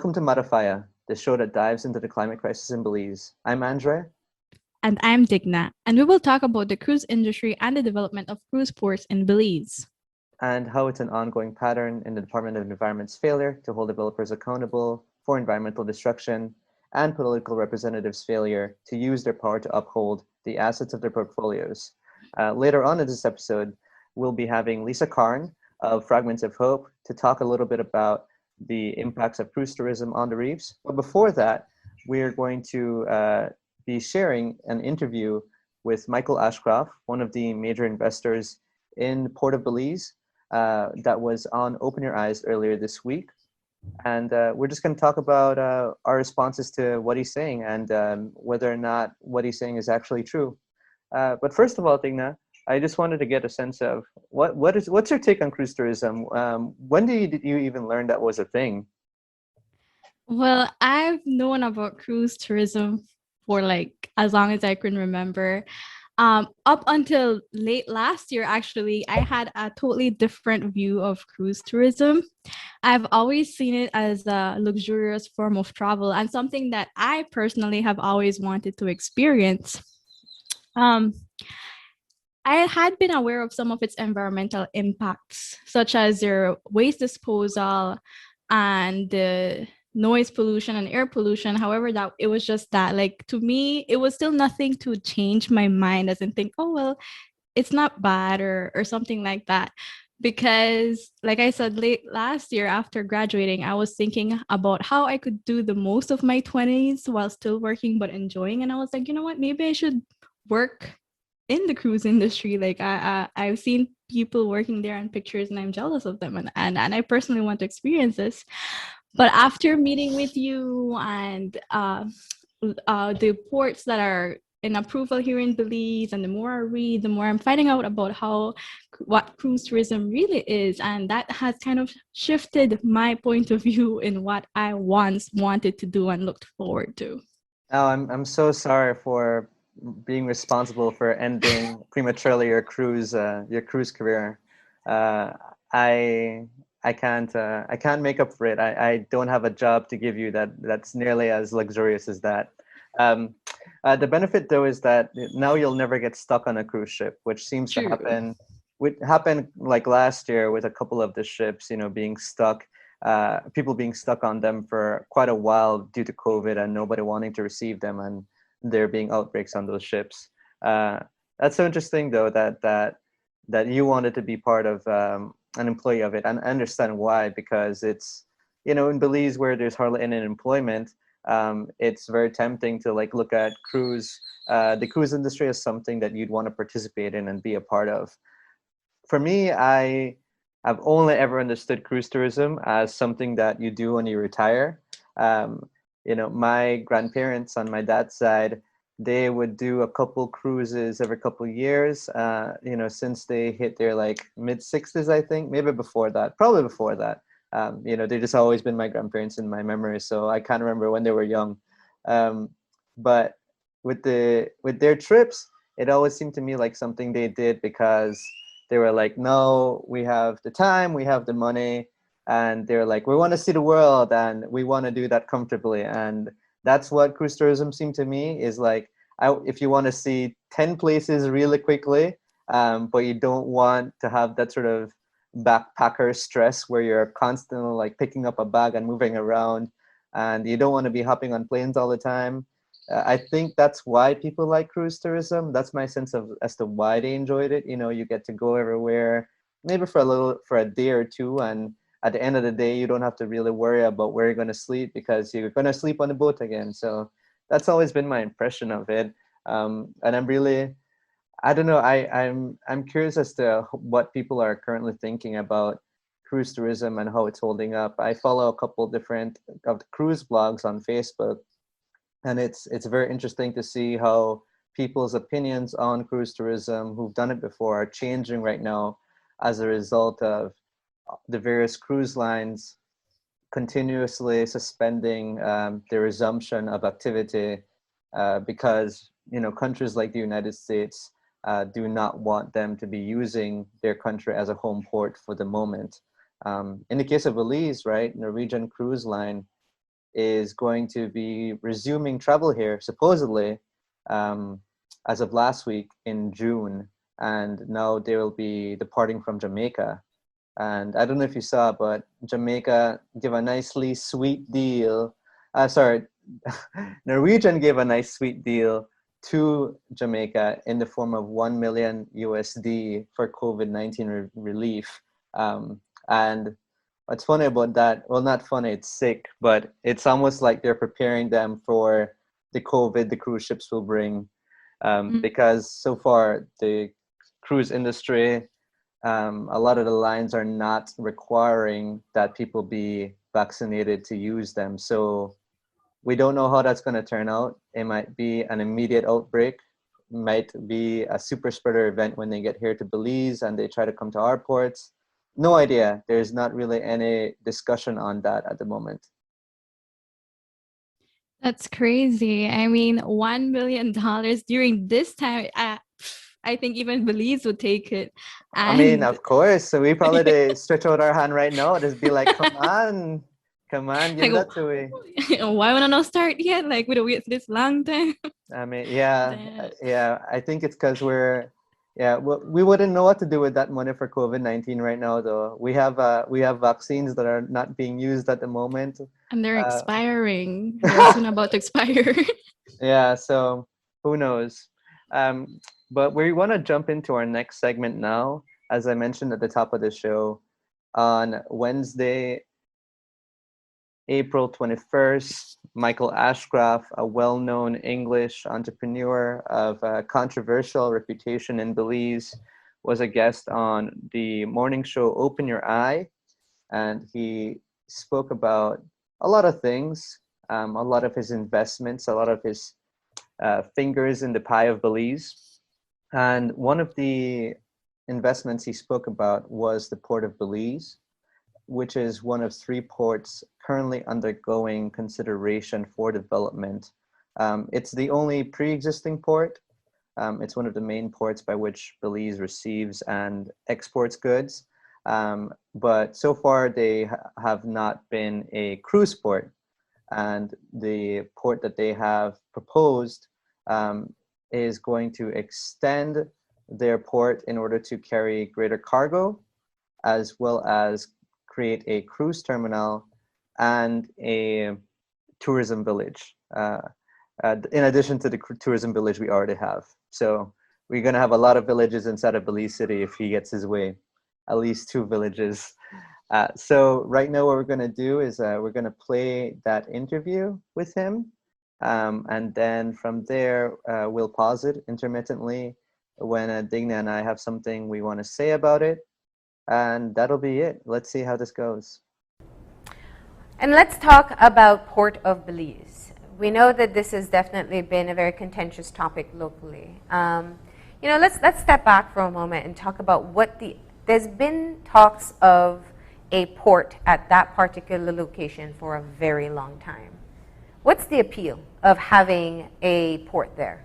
Welcome to Mada Fyah, the show that dives into the climate crisis in Belize. I'm André. And I'm Digna, and we will talk about the cruise industry and the development of cruise ports in Belize. And how it's an ongoing pattern in the Department of Environment's failure to hold developers accountable for environmental destruction and political representatives' failure to use their power to uphold the assets of their portfolios. Later on in this episode, we'll be having Lisa Carne of Fragments of Hope to talk a little bit about the impacts of cruise tourism on the reefs. But before that, we're going to be sharing an interview with Michael Ashcroft, one of the major investors in Port of Belize, that was on Open Your Eyes earlier this week. And we're just going to talk about our responses to what he's saying and whether or not what he's saying is actually true. But first of all, Digna, I just wanted to get a sense of what's your take on cruise tourism? When did you even learn that was a thing? Well, I've known about cruise tourism for like as long as I can remember. Up until late last year, actually, I had a totally different view of cruise tourism. I've always seen it as a luxurious form of travel and something that I personally have always wanted to experience. Um, I had been aware of some of its environmental impacts, such as their waste disposal and the noise pollution and air pollution. However, that it was just that, like, to me, it was still nothing to change my mind as in think, oh well, it's not bad or something like that. Because like I said, late last year after graduating, I was thinking about how I could do the most of my 20s while still working but enjoying. And I was like, you know what, maybe I should work in the cruise industry. Like I've seen people working there in pictures and I'm jealous of them, and I personally want to experience this. But after meeting with you and the ports that are in approval here in Belize, and the more I read, the more I'm finding out about what cruise tourism really is, and that has kind of shifted my point of view in what I once wanted to do and looked forward to. Oh, I'm so sorry for being responsible for ending prematurely your cruise career. Uh, I I can't make up for it. I don't have a job to give you that's nearly as luxurious as that. Um, the benefit though is that now you'll never get stuck on a cruise ship, which seems to True. happen. Which happened like last year with a couple of the ships, you know, being stuck, people being stuck on them for quite a while due to COVID and nobody wanting to receive them, and there being outbreaks on those ships. Uh, that's so interesting, though, that you wanted to be part of an employee of it, and I understand why, because it's, you know, in Belize where there's hardly any employment, it's very tempting to like look at the cruise industry as something that you'd want to participate in and be a part of. For me, I've only ever understood cruise tourism as something that you do when you retire. Um, you know, my grandparents on my dad's side, they would do a couple cruises every couple years. You know, since they hit their like mid 60s, I think, maybe before that, probably before that. You know, they've just always been my grandparents in my memory, so I can't remember when they were young. Um, but with their trips, it always seemed to me like something they did because they were like, no, we have the time, we have the money, and they're like, we want to see the world and we want to do that comfortably. And that's what cruise tourism seemed to me is like, if you want to see 10 places really quickly, but you don't want to have that sort of backpacker stress where you're constantly like picking up a bag and moving around, and you don't want to be hopping on planes all the time. I think that's why people like cruise tourism. That's my sense of as to why they enjoyed it. You know, you get to go everywhere, maybe for a day or two, and at the end of the day, you don't have to really worry about where you're going to sleep because you're going to sleep on the boat again. So that's always been my impression of it. And I'm really, I don't know, I'm curious as to what people are currently thinking about cruise tourism and how it's holding up. I follow a couple different of the cruise blogs on Facebook, and it's very interesting to see how people's opinions on cruise tourism who've done it before are changing right now as a result of the various cruise lines continuously suspending the resumption of activity because, you know, countries like the United States do not want them to be using their country as a home port for the moment. In the case of Belize, right, Norwegian Cruise Line, is going to be resuming travel here, supposedly, as of last week in June. And now they will be departing from Jamaica. And I don't know if you saw, but Jamaica gave a nicely sweet deal. Sorry, Norwegian gave a nice sweet deal to Jamaica in the form of 1 million USD for COVID-19 relief. And what's funny about that, well, not funny, it's sick, but it's almost like they're preparing them for the COVID the cruise ships will bring. Because so far the cruise industry, a lot of the lines are not requiring that people be vaccinated to use them. So we don't know how that's going to turn out. It might be an immediate outbreak, might be a super spreader event when they get here to Belize and they try to come to our ports. No idea. There's not really any discussion on that at the moment. That's crazy. I mean, $1 million during this time, I think even Belize would take it. I mean, of course. So we probably stretch out our hand right now, just be like, come on, give that to me. Why would I not start yet? Like, we don't wait this long time. I mean, yeah. I think it's because we wouldn't know what to do with that money for COVID-19 right now, though. We have vaccines that are not being used at the moment, and they're expiring. They're soon about to expire. Yeah, so who knows? But we want to jump into our next segment now. As I mentioned at the top of the show, on Wednesday, April 21st, Michael Ashcroft, a well-known English entrepreneur of a controversial reputation in Belize, was a guest on the morning show Open Your Eye, and he spoke about a lot of things, a lot of his investments, a lot of his fingers in the pie of Belize. And one of the investments he spoke about was the Port of Belize, which is one of 3 ports currently undergoing consideration for development. It's the only pre-existing port. It's one of the main ports by which Belize receives and exports goods. But so far they have not been a cruise port. And the port that they have proposed is going to extend their port in order to carry greater cargo, as well as create a cruise terminal and a tourism village, in addition to the tourism village we already have. So we're going to have a lot of villages inside of Belize City if he gets his way, at least 2 villages. So right now what we're going to do is we're going to play that interview with him. And then from there, we'll pause it intermittently when Digna and I have something we want to say about it. And that'll be it. Let's see how this goes. And let's talk about Port of Belize. We know that this has definitely been a very contentious topic locally. Let's step back for a moment and talk about there's been talks of a port at that particular location for a very long time. What's the appeal of having a port there?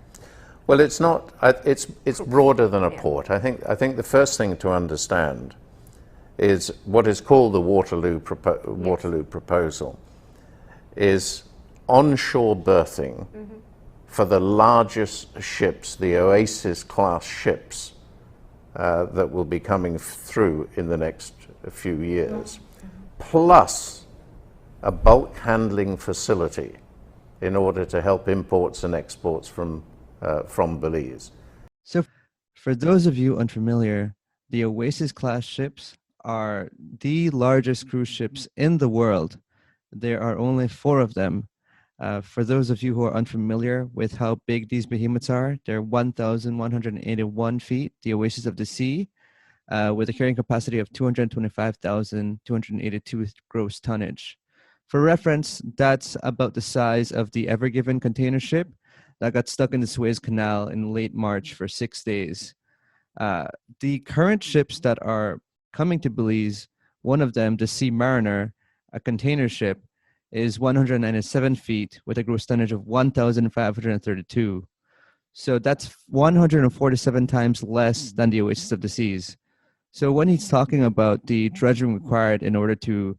Well, it's not. It's broader than a port. I think the first thing to understand is what is called the Waterloo proposal, is onshore berthing for the largest ships, the Oasis class ships that will be coming through in the next few years, plus a bulk handling facility in order to help imports and exports from Belize. So for those of you unfamiliar, the Oasis class ships are the largest cruise ships in the world. There are only 4 of them. For those of you who are unfamiliar with how big these behemoths are, they're 1,181 feet, the Oasis of the Sea, with a carrying capacity of 225,282 gross tonnage. For reference, that's about the size of the Ever Given container ship that got stuck in the Suez Canal in late March for 6 days. The current ships that are coming to Belize, one of them, the Sea Mariner, a container ship, is 197 feet with a gross tonnage of 1,532. So that's 147 times less than the Oasis of the Seas. So when he's talking about the dredging required in order to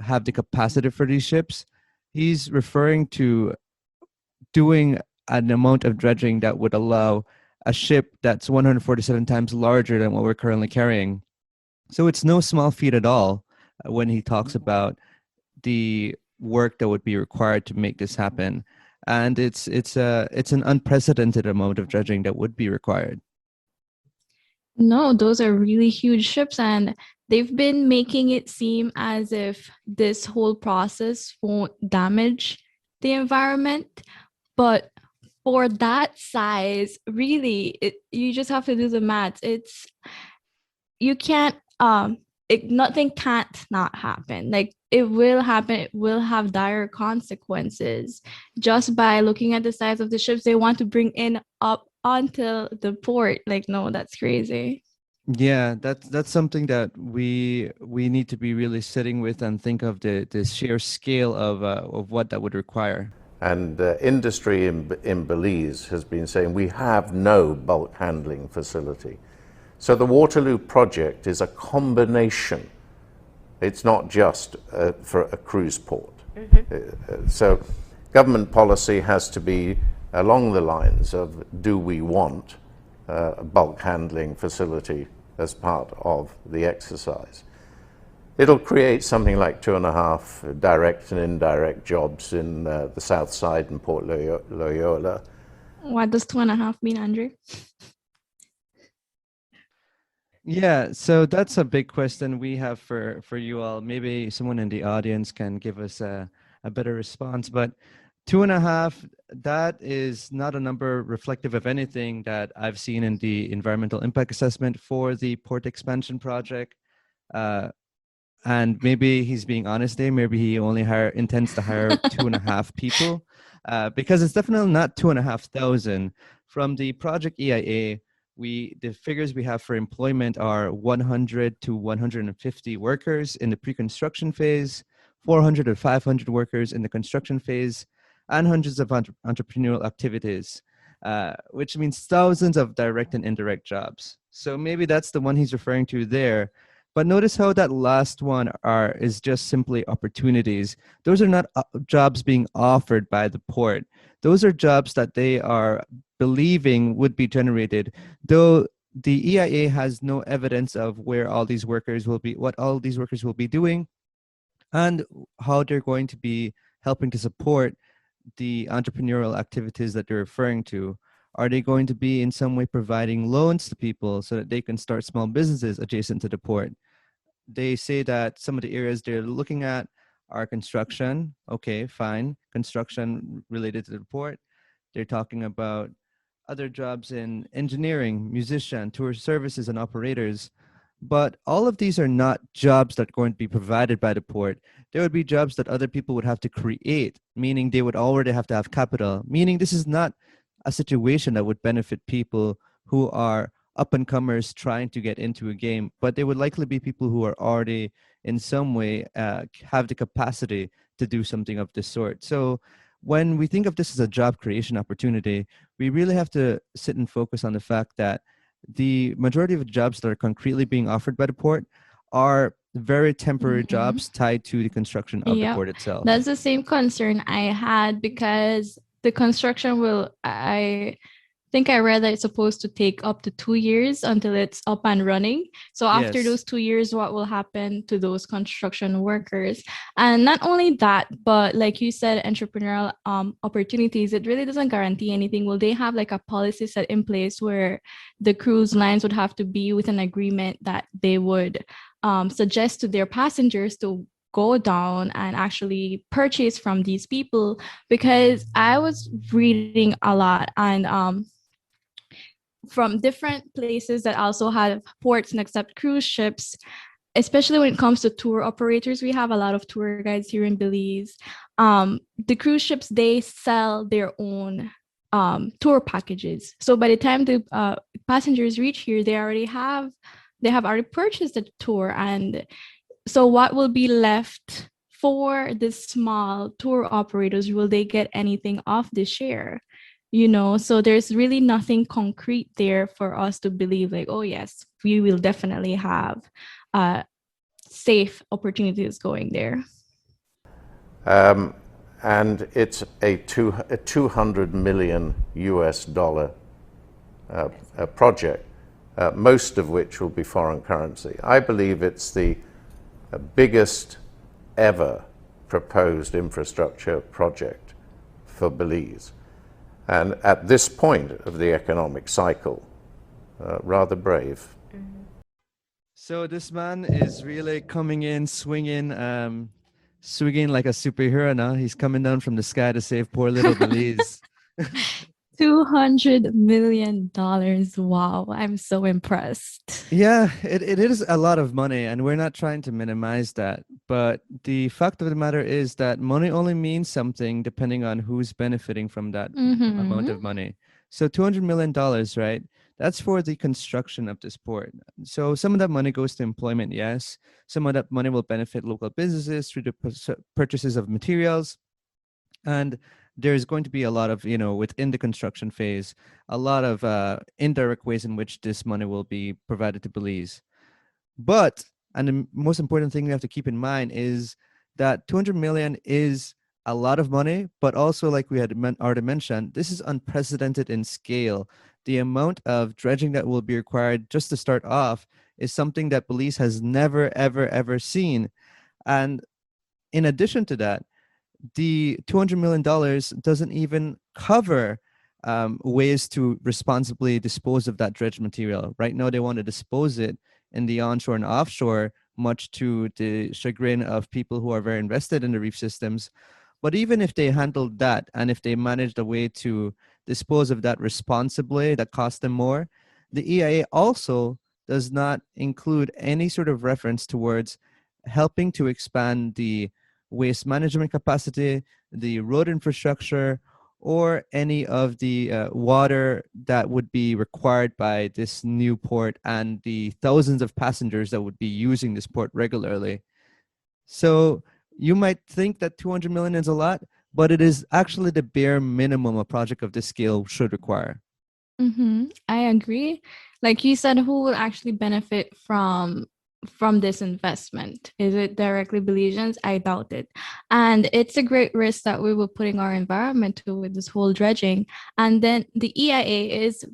have the capacity for these ships, He's referring to doing an amount of dredging that would allow a ship that's 147 times larger than what we're currently carrying. So it's no small feat at all when he talks about the work that would be required to make this happen. And it's an unprecedented amount of dredging that would be required. No, those are really huge ships, and they've been making it seem as if this whole process won't damage the environment. But for that size, really, you just have to do the math. You can't nothing can't not happen. Like, it will happen. It will have dire consequences just by looking at the size of the ships they want to bring in up onto the port. Like, no, that's crazy. Yeah, that's something that we need to be really sitting with and think of the sheer scale of what that would require. And industry in Belize has been saying we have no bulk handling facility. So the Waterloo project is a combination. It's not just for a cruise port. So government policy has to be along the lines of, do we want a bulk handling facility as part of the exercise? It'll create something like 2.5 direct and indirect jobs in the South Side and Port Loyola. What does 2.5 mean, Andrew? Yeah, so that's a big question we have for you all. Maybe someone in the audience can give us a better response. But 2.5, that is not a number reflective of anything that I've seen in the environmental impact assessment for the port expansion project. And maybe he's being honest there. Maybe he only intends to hire 2.5 people, because it's definitely not 2,500. From the project EIA, the figures we have for employment are 100 to 150 workers in the pre-construction phase, 400 to 500 workers in the construction phase, and hundreds of entrepreneurial activities, which means thousands of direct and indirect jobs. So maybe that's the one he's referring to there. But notice how that last one is just simply opportunities. Those are not jobs being offered by the port. Those are jobs that they are believing would be generated, though the EIA has no evidence of where all these workers will be, what all these workers will be doing, and how they're going to be helping to support the entrepreneurial activities that they're referring to. Are they going to be in some way providing loans to people so that they can start small businesses adjacent to the port? They say that some of the areas they're looking at are construction. Okay, fine. Construction related to the port. They're talking about other jobs in engineering, musician, tour services, and operators. But all of these are not jobs that are going to be provided by the port. There would be jobs that other people would have to create, meaning they would already have to have capital, meaning this is not a situation that would benefit people who are up-and-comers trying to get into a game, but they would likely be people who are already in some way have the capacity to do something of this sort. So when we think of this as a job creation opportunity, we really have to sit and focus on the fact that the majority of the jobs that are concretely being offered by the port are very temporary jobs tied to the construction of the port itself. That's the same concern I had, because the construction I think I read that it's supposed to take up to 2 years until it's up and running. So after those 2 years, what will happen to those construction workers? And not only that, but like you said, entrepreneurial opportunities, it really doesn't guarantee anything. Will they have like a policy set in place where the cruise lines would have to be with an agreement that they would suggest to their passengers to go down and actually purchase from these people? Because I was reading a lot, and from different places that also have ports and accept cruise ships, especially when it comes to tour operators. We have a lot of tour guides here in Belize. The cruise ships, they sell their own tour packages. So by the time the passengers reach here, they have already purchased the tour. And so what will be left for the small tour operators? Will they get anything off the share? So there's really nothing concrete there for us to believe like, oh yes, we will definitely have safe opportunities going there. and it's a 200 million US dollar project, most of which will be foreign currency. I believe it's the biggest ever proposed infrastructure project for Belize. And at this point of the economic cycle, rather brave. So this man is really coming in, swinging like a superhero now. He's coming down from the sky to save poor little Belize. $200 million. Wow, I'm so impressed. Yeah, it is a lot of money, and we're not trying to minimize that. But the fact of the matter is that money only means something depending on who's benefiting from that amount of money. So $200 million, right? That's for the construction of this port. So some of that money goes to employment, yes. Some of that money will benefit local businesses through the purchases of materials. And there's going to be a lot of, within the construction phase, a lot of indirect ways in which this money will be provided to Belize. But, and the most important thing we have to keep in mind is that 200 million is a lot of money, but also, like we had already mentioned, this is unprecedented in scale. The amount of dredging that will be required just to start off is something that Belize has never, ever, ever seen. And in addition to that, the $200 million doesn't even cover ways to responsibly dispose of that dredged material. Right now, they want to dispose it in the onshore and offshore, much to the chagrin of people who are very invested in the reef systems. But even if they handled that, and if they managed a way to dispose of that responsibly, that cost them more, the EIA also does not include any sort of reference towards helping to expand the waste management capacity, the road infrastructure, or any of the water that would be required by this new port and the thousands of passengers that would be using this port regularly. So you might think that 200 million is a lot, but it is actually the bare minimum a project of this scale should require. I agree. Like you said, who will actually benefit from this investment? Is it directly Belizeans? I doubt it. And it's a great risk that we were putting our environment to with this whole dredging. And then the EIA is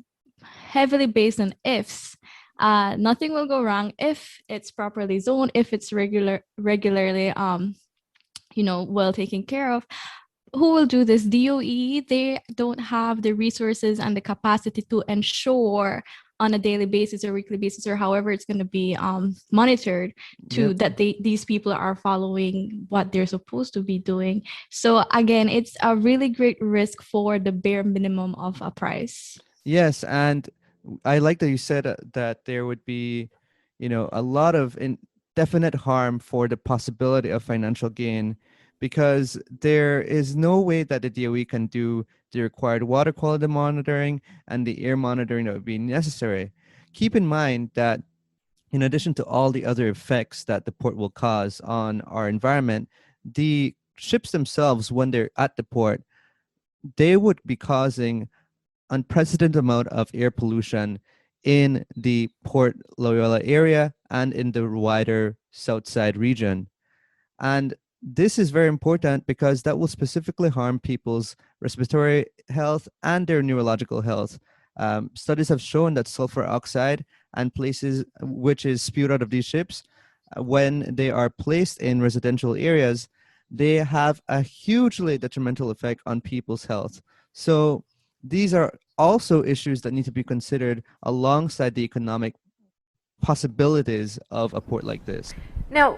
heavily based on ifs. Nothing will go wrong if it's properly zoned, if it's regularly well taken care of. Who will do this? DOE, they don't have the resources and the capacity to ensure on a daily basis or weekly basis or however it's going to be monitored that these people are following what they're supposed to be doing. So again, it's a really great risk for the bare minimum of a price. Yes, and I like that you said that there would be, a lot of definite harm for the possibility of financial gain, because there is no way that the DOE can do the required water quality monitoring and the air monitoring that would be necessary. Keep in mind that in addition to all the other effects that the port will cause on our environment, the ships themselves, when they're at the port, they would be causing unprecedented amount of air pollution in the Port Loyola area and in the wider Southside region. And this is very important because that will specifically harm people's respiratory health and their neurological health. Studies have shown that sulfur oxide and places which is spewed out of these ships, when they are placed in residential areas, they have a hugely detrimental effect on people's health. So these are also issues that need to be considered alongside the economic possibilities of a port like this. Now,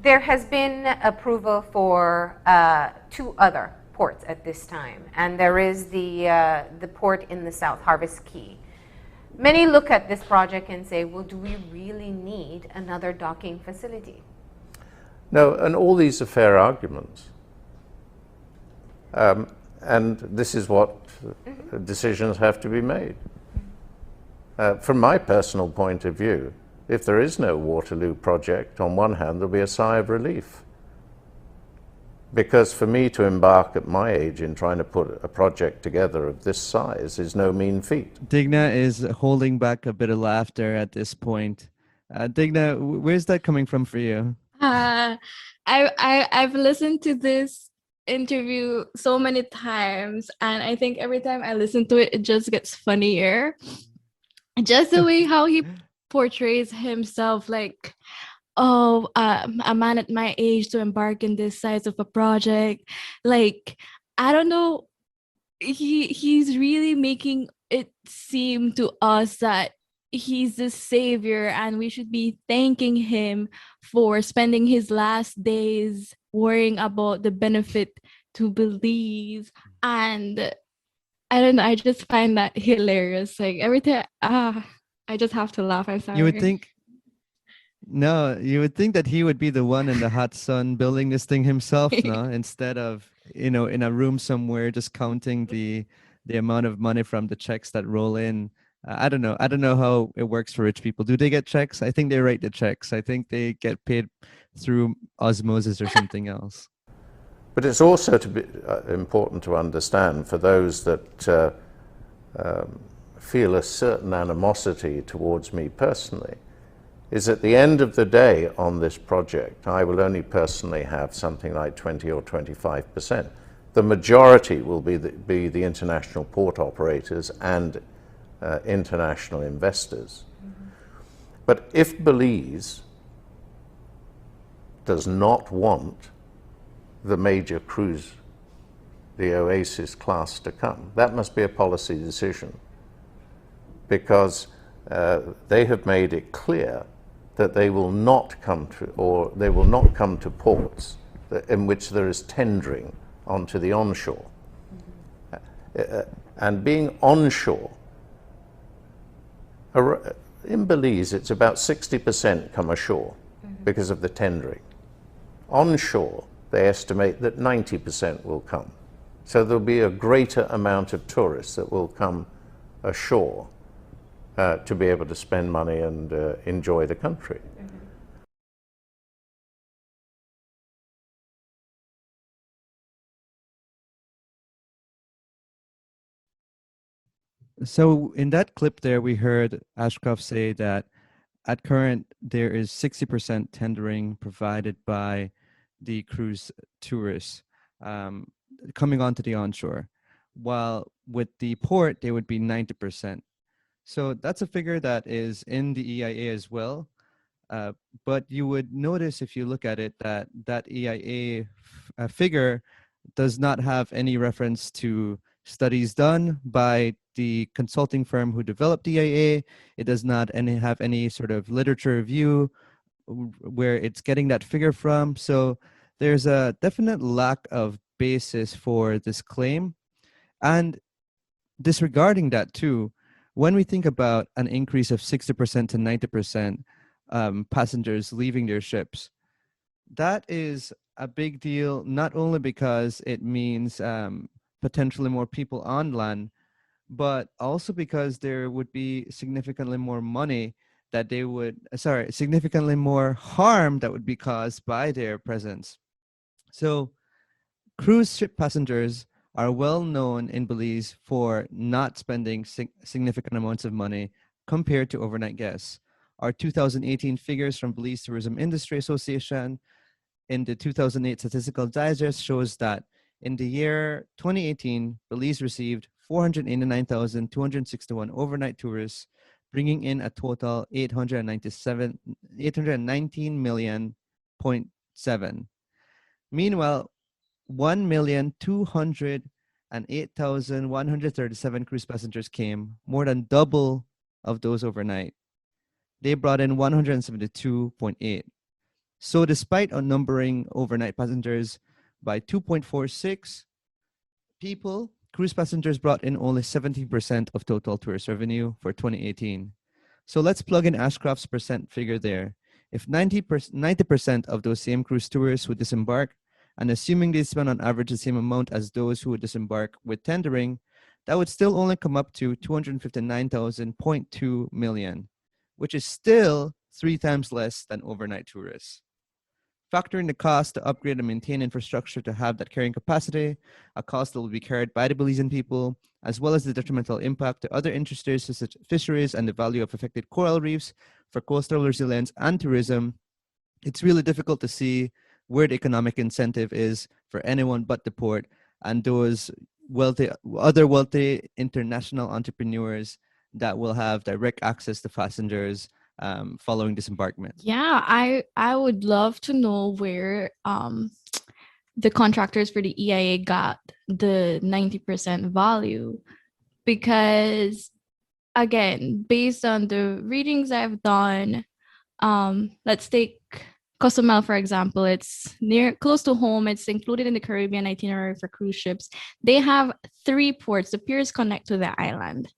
there has been approval for 2 other ports at this time, and there is the port in the south, Harvest Key. Many look at this project and say, well, do we really need another docking facility? No, and all these are fair arguments. And this is what decisions have to be made. From my personal point of view, if there is no Waterloo project, on one hand, there'll be a sigh of relief. Because for me to embark at my age in trying to put a project together of this size is no mean feat. Digna is holding back a bit of laughter at this point. Digna, where's that coming from for you? I've listened to this interview so many times, and I think every time I listen to it, it just gets funnier. Just the way how he portrays himself, like, oh, a man at my age to embark in this size of a project. Like, I don't know. He's really making it seem to us that he's the savior and we should be thanking him for spending his last days worrying about the benefit to Belize. And I don't know, I just find that hilarious. Like every time, I just have to laugh. I'm sorry. You would think, no, you would think that he would be the one in the hot sun building this thing himself, no? Instead of, in a room somewhere just counting the amount of money from the checks that roll in. I don't know. I don't know how it works for rich people. Do they get checks? I think they write the checks. I think they get paid through osmosis or something else. But it's also important to understand for those that feel a certain animosity towards me personally, is at the end of the day on this project, I will only personally have something like 20 or 25%. The majority will be the international port operators and international investors. Mm-hmm. But if Belize does not want the major cruise, the Oasis class, to come, that must be a policy decision, because they have made it clear that they will not come to ports in which there is tendering onto the onshore. And being onshore, in Belize it's about 60% come ashore because of the tendering. Onshore, they estimate that 90% will come. So there'll be a greater amount of tourists that will come ashore to be able to spend money and enjoy the country. So in that clip there, we heard Ashcroft say that at current, there is 60% tendering provided by the cruise tourists coming onto the onshore, while with the port, they would be 90%. So that's a figure that is in the EIA as well. But you would notice if you look at it that EIA figure does not have any reference to studies done by the consulting firm who developed EIA. It does not have any sort of literature review where it's getting that figure from. So there's a definite lack of basis for this claim. And disregarding that too, when we think about an increase of 60% to 90% passengers leaving their ships, that is a big deal, not only because it means potentially more people on land, but also because there would be significantly more money that they would, significantly more harm that would be caused by their presence. So cruise ship passengers are well known in Belize for not spending significant amounts of money compared to overnight guests. Our 2018 figures from Belize Tourism Industry Association in the 2008 Statistical Digest shows that in the year 2018, Belize received 489,261 overnight tourists, bringing in a total 819 million point seven. Meanwhile, 1,208,137 cruise passengers came, more than double of those overnight. They brought in 172.8. So despite outnumbering overnight passengers by 2.46 people, cruise passengers brought in only 17% of total tourist revenue for 2018. So let's plug in Ashcroft's percent figure there. If 90% of those same cruise tourists would disembark, and assuming they spend on average the same amount as those who would disembark with tendering, that would still only come up to 259,000.2 million, which is still 3 times less than overnight tourists. Factor in the cost to upgrade and maintain infrastructure to have that carrying capacity, a cost that will be carried by the Belizean people, as well as the detrimental impact to other industries such as fisheries and the value of affected coral reefs for coastal resilience and tourism. It's really difficult to see where the economic incentive is for anyone but the port and those other wealthy international entrepreneurs that will have direct access to passengers following disembarkment. Yeah, I would love to know where the contractors for the EIA got the 90% value, because again, based on the readings I've done, let's take Cozumel, for example. It's close to home. It's included in the Caribbean itinerary for cruise ships. They have 3 ports. The piers connect to the island.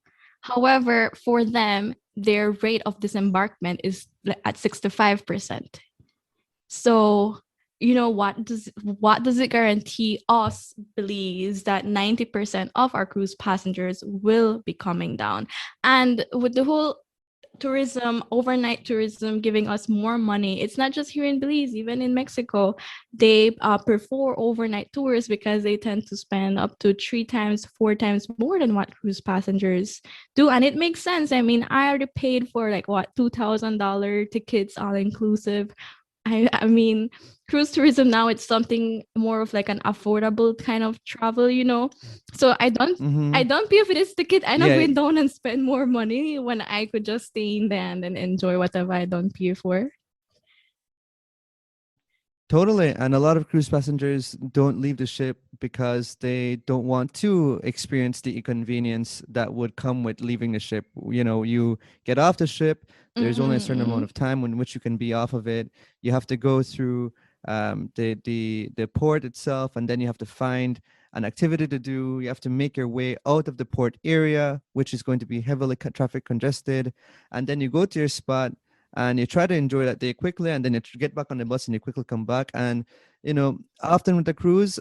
However, for them, their rate of disembarkment is at 65%. So, what does it guarantee us, Belize, that 90% of our cruise passengers will be coming down? And with the whole tourism, overnight tourism, giving us more money, it's not just here in Belize, even in Mexico, they prefer overnight tours because they tend to spend up to 3 times, 4 times more than what cruise passengers do. And it makes sense. I mean, I already paid for $2,000 tickets all inclusive. I mean, cruise tourism now, it's something more of like an affordable kind of travel, So I don't pay for this ticket. I'm not going down and spend more money when I could just stay in there and then enjoy whatever I don't pay for. Totally. And a lot of cruise passengers don't leave the ship because they don't want to experience the inconvenience that would come with leaving the ship. You get off the ship, there's only a certain amount of time in which you can be off of it. You have to go through the port itself, and then you have to find an activity to do. You have to make your way out of the port area, which is going to be heavily traffic congested. And then you go to your spot, and you try to enjoy that day quickly, and then you get back on the bus and you quickly come back. And, often with the cruise,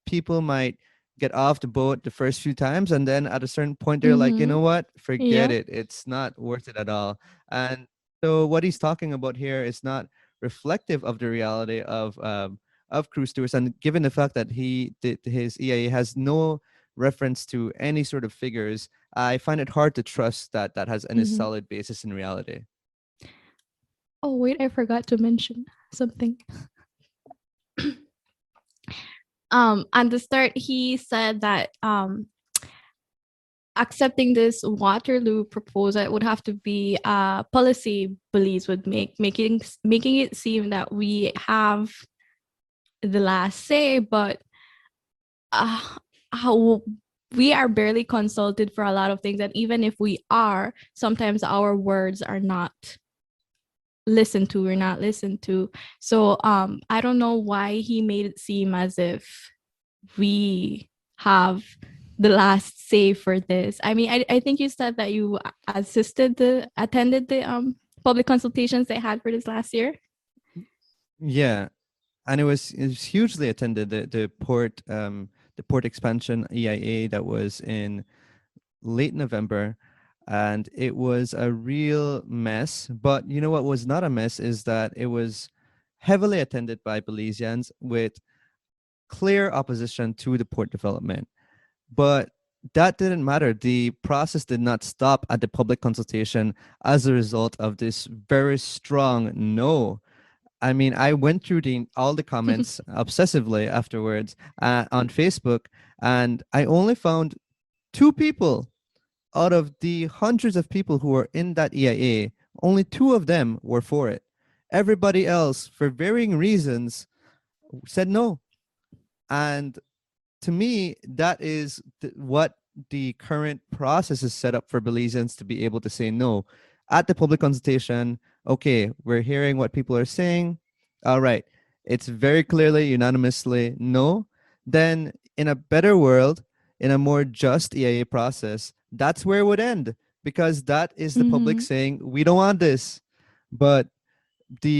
people might get off the boat the first few times, and then at a certain point, they're like, you know what, forget it. It's not worth it at all. And so what he's talking about here is not reflective of the reality of cruise tours. And given the fact that his EIA has no reference to any sort of figures, I find it hard to trust that has any solid basis in reality. Oh, wait, I forgot to mention something. At the start, he said that accepting this Waterloo proposal, it would have to be a policy Belize would making it seem that we have the last say, but how we are barely consulted for a lot of things. And even if we are, sometimes our words are not listened to. We're not listened to. So I don't know why he made it seem as if we have the last say for this. I mean, I think you said that you attended the public consultations they had for this last year. Yeah, and it was hugely attended. The port expansion EIA that was in late November. And it was a real mess. But you know what was not a mess is that it was heavily attended by Belizeans with clear opposition to the port development. But that didn't matter. The process did not stop at the public consultation as a result of this very strong no. I mean, I went through all the comments obsessively afterwards on Facebook, and I only found 2 people out of the hundreds of people who were in that EIA. Only 2 of them were for it. Everybody else, for varying reasons, said no. And to me, that is what the current process is set up for Belizeans to be able to say no. At the public consultation, okay, we're hearing what people are saying. All right, it's very clearly, unanimously no. Then in a better world, in a more just EIA process, that's where it would end, because that is the public saying, we don't want this. But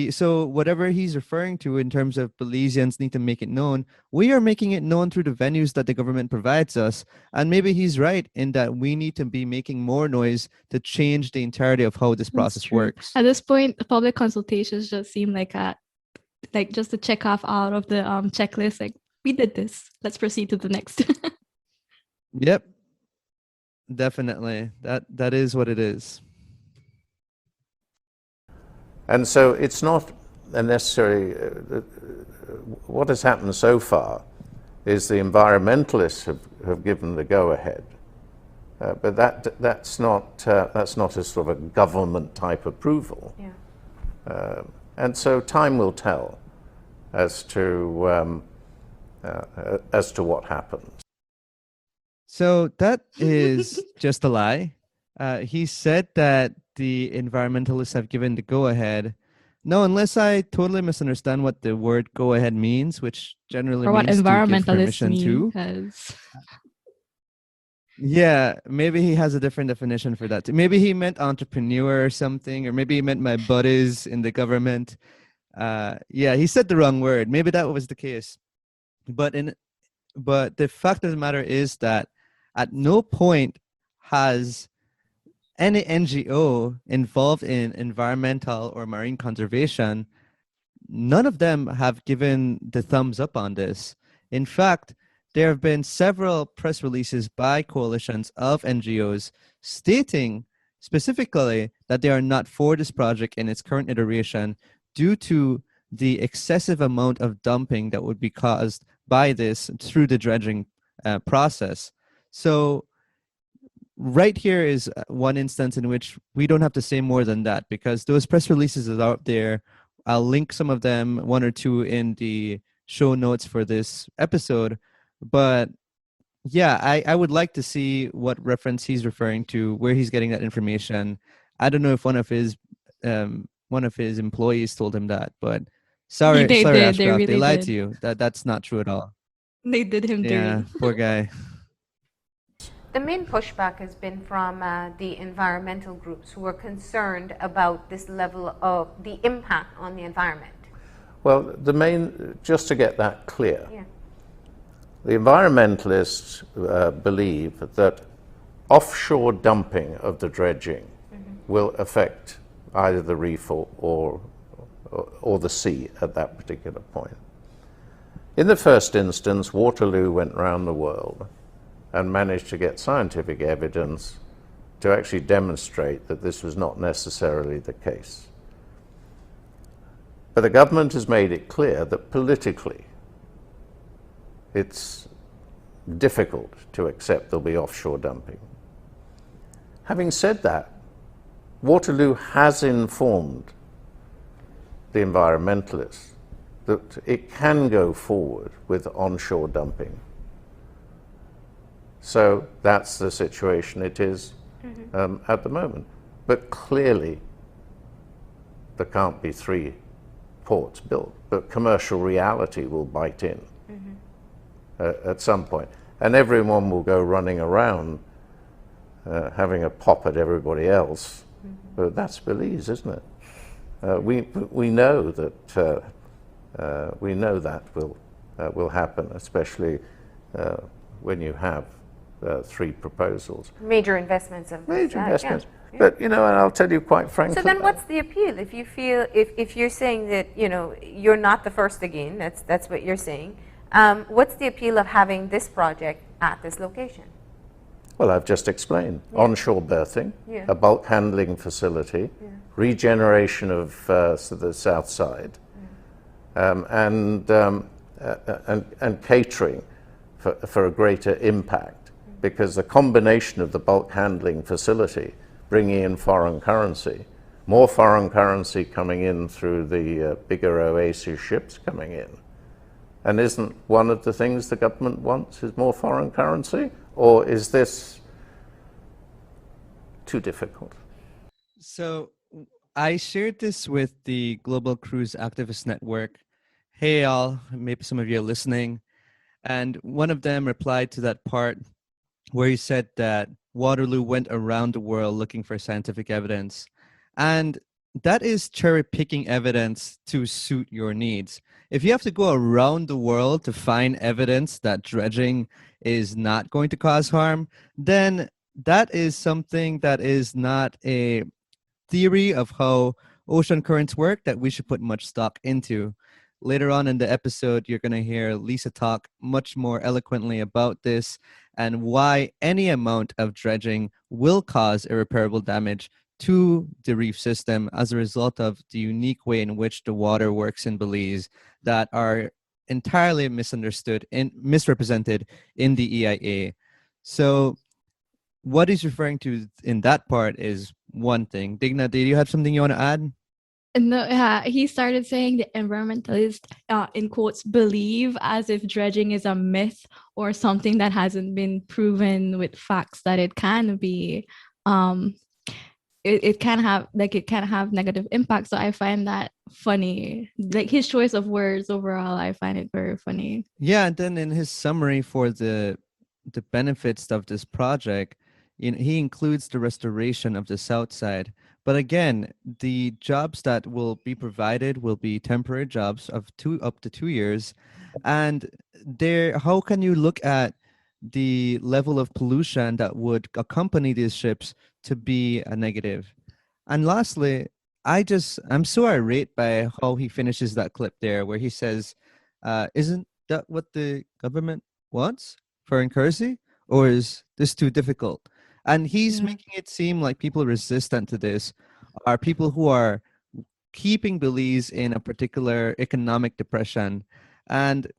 so whatever he's referring to in terms of Belizeans need to make it known, we are making it known through the venues that the government provides us. And maybe he's right in that we need to be making more noise to change the entirety of how this process works. At this point, the public consultations just seem like just a check off out of the checklist. Like, we did this. Let's proceed to the next. Yep. Definitely. That is what it is. And so it's not a necessary, what has happened so far is the environmentalists have given the go-ahead. But that's not a sort of a government type approval. Yeah. And so time will tell as to what happens. So that is just a lie. He said that the environmentalists have given the go-ahead. No, unless I totally misunderstand what the word go-ahead means, which generally Or what means to give environmentalists permission mean, to. because Yeah, maybe he has a different definition for that. Maybe he meant entrepreneur or something, or maybe he meant my buddies in the government. Yeah, he said the wrong word. Maybe that was the case. But the fact of the matter is that at no point has any NGO involved in environmental or marine conservation, none of them have given the thumbs up on this. In fact, there have been several press releases by coalitions of NGOs stating specifically that they are not for this project in its current iteration due to the excessive amount of dumping that would be caused by this through the dredging process. So right here is one instance in which we don't have to say more than that, because those press releases are out there. I'll link some of them, one or two, in the show notes for this episode. But yeah, I would like to see what reference he's referring to, where he's getting that information. I don't know if one of his employees told him that, but sorry, they sorry, did. They Ashcroft, they really lied did. to you. That's not true at all. They did him Yeah, dirty. poor guy. The main pushback has been from the environmental groups who are concerned about this level of the impact on the environment. Well, just to get that clear, Yeah. the environmentalists believe that offshore dumping of the dredging will affect either the reef or the sea at that particular point. In the first instance, Waterloo went round the world and managed to get scientific evidence to actually demonstrate that this was not necessarily the case. But the government has made it clear that politically it's difficult to accept there'll be offshore dumping. Having said that, Waterloo has informed the environmentalists that it can go forward with onshore dumping. So that's the situation it is at the moment. But clearly, there can't be 3 ports built, but commercial reality will bite in at some point. And everyone will go running around having a pop at everybody else. But that's Belize, isn't it? We know that will happen, especially when you have 3 proposals. Major investments of Major investments. Yeah. But, and I'll tell you quite frankly. So then what's the appeal? If you feel, if you're saying that, you're not the first again, that's what you're saying, what's the appeal of having this project at this location? Well, I've just explained. Yeah. Onshore berthing, Yeah. a bulk handling facility, regeneration of the south side, and catering for a greater impact. Because the combination of the bulk handling facility, bringing in foreign currency, more foreign currency coming in through the bigger Oasis ships coming in. And isn't one of the things the government wants is more foreign currency? Or is this too difficult? So I shared this with the Global Cruise Activist Network. Hey, all, maybe some of you are listening. And one of them replied to that part where he said that Waterloo went around the world looking for scientific evidence. And that is cherry picking evidence to suit your needs. If you have to go around the world to find evidence that dredging is not going to cause harm, then that is something that is not a theory of how ocean currents work that we should put much stock into. Later on in the episode, you're going to hear Lisa talk much more eloquently about this and why any amount of dredging will cause irreparable damage to the reef system as a result of the unique way in which the water works in Belize that are entirely misunderstood and misrepresented in the EIA. So what he's referring to in that part is one thing. Digna, do you have something you want to add? No, he started saying the environmentalists, in quotes, believe as if dredging is a myth or something that hasn't been proven with facts that it can be. It can have negative impact. So I find that funny. Like his choice of words overall, I find it very funny. Yeah, and then in his summary for the benefits of this project, he includes the restoration of the south side. But again, the jobs that will be provided will be temporary jobs of up to 2 years. And how can you look at the level of pollution that would accompany these ships to be a negative? And lastly, I'm so irate by how he finishes that clip there, where he says, isn't that what the government wants for incurrency? Or is this too difficult? And he's making it seem like people resistant to this are people who are keeping Belize in a particular economic depression. And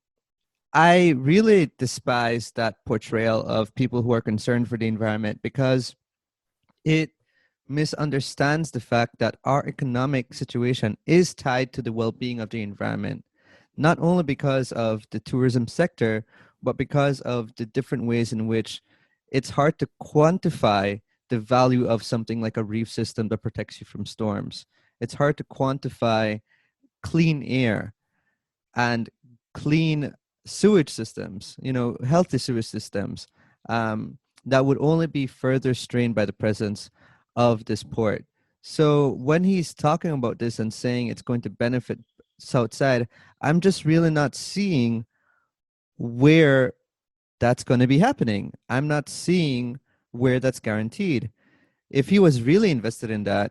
I really despise that portrayal of people who are concerned for the environment, because it misunderstands the fact that our economic situation is tied to the well-being of the environment, not only because of the tourism sector, but because of the different ways in which it's hard to quantify the value of something like a reef system that protects you from storms. It's hard to quantify clean air and clean sewage systems, healthy sewage systems, that would only be further strained by the presence of this port. So when he's talking about this and saying it's going to benefit Southside, I'm just really not seeing where that's going to be happening. I'm not seeing where that's guaranteed. If he was really invested in that,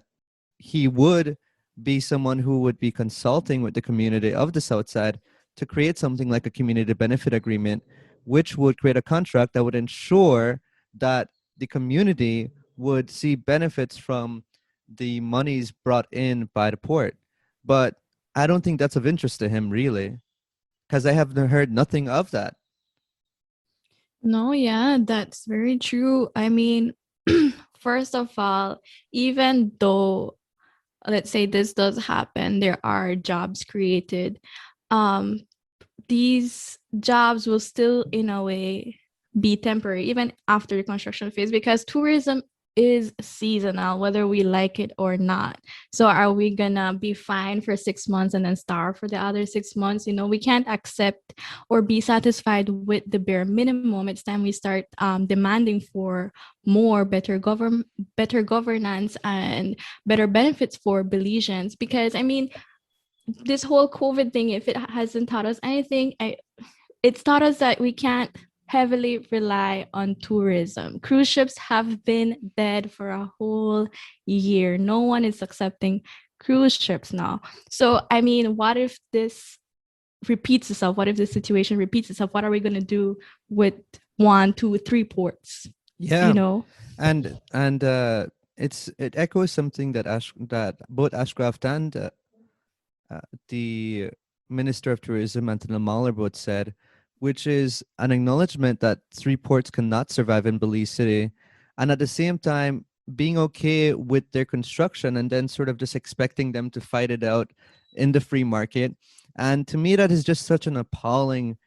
he would be someone who would be consulting with the community of the Southside to create something like a community benefit agreement, which would create a contract that would ensure that the community would see benefits from the monies brought in by the port. But I don't think that's of interest to him, really, because I have heard nothing of that. No, yeah, that's very true. I mean, first of all, even though, let's say this does happen, there are jobs created, these jobs will still, in a way, be temporary, even after the construction phase, because tourism is seasonal, whether we like it or not. So are we gonna be fine for 6 months and then starve for the other 6 months? We can't accept or be satisfied with the bare minimum. It's time we start demanding for more, better governance and better benefits for Belizeans. Because I mean, this whole COVID thing, if it hasn't taught us anything, it's taught us that we can't heavily rely on tourism. Cruise ships have been dead for a whole year. No one is accepting cruise ships now. So, I mean, what if this repeats itself? What if this situation repeats itself? What are we going to do with 1, 2, 3 ports? Yeah. And it echoes something that both Ashcroft and the Minister of Tourism, Anthony Mahler, both said, which is an acknowledgement that 3 ports cannot survive in Belize City, and at the same time being okay with their construction and then sort of just expecting them to fight it out in the free market. And to me, that is just such an appalling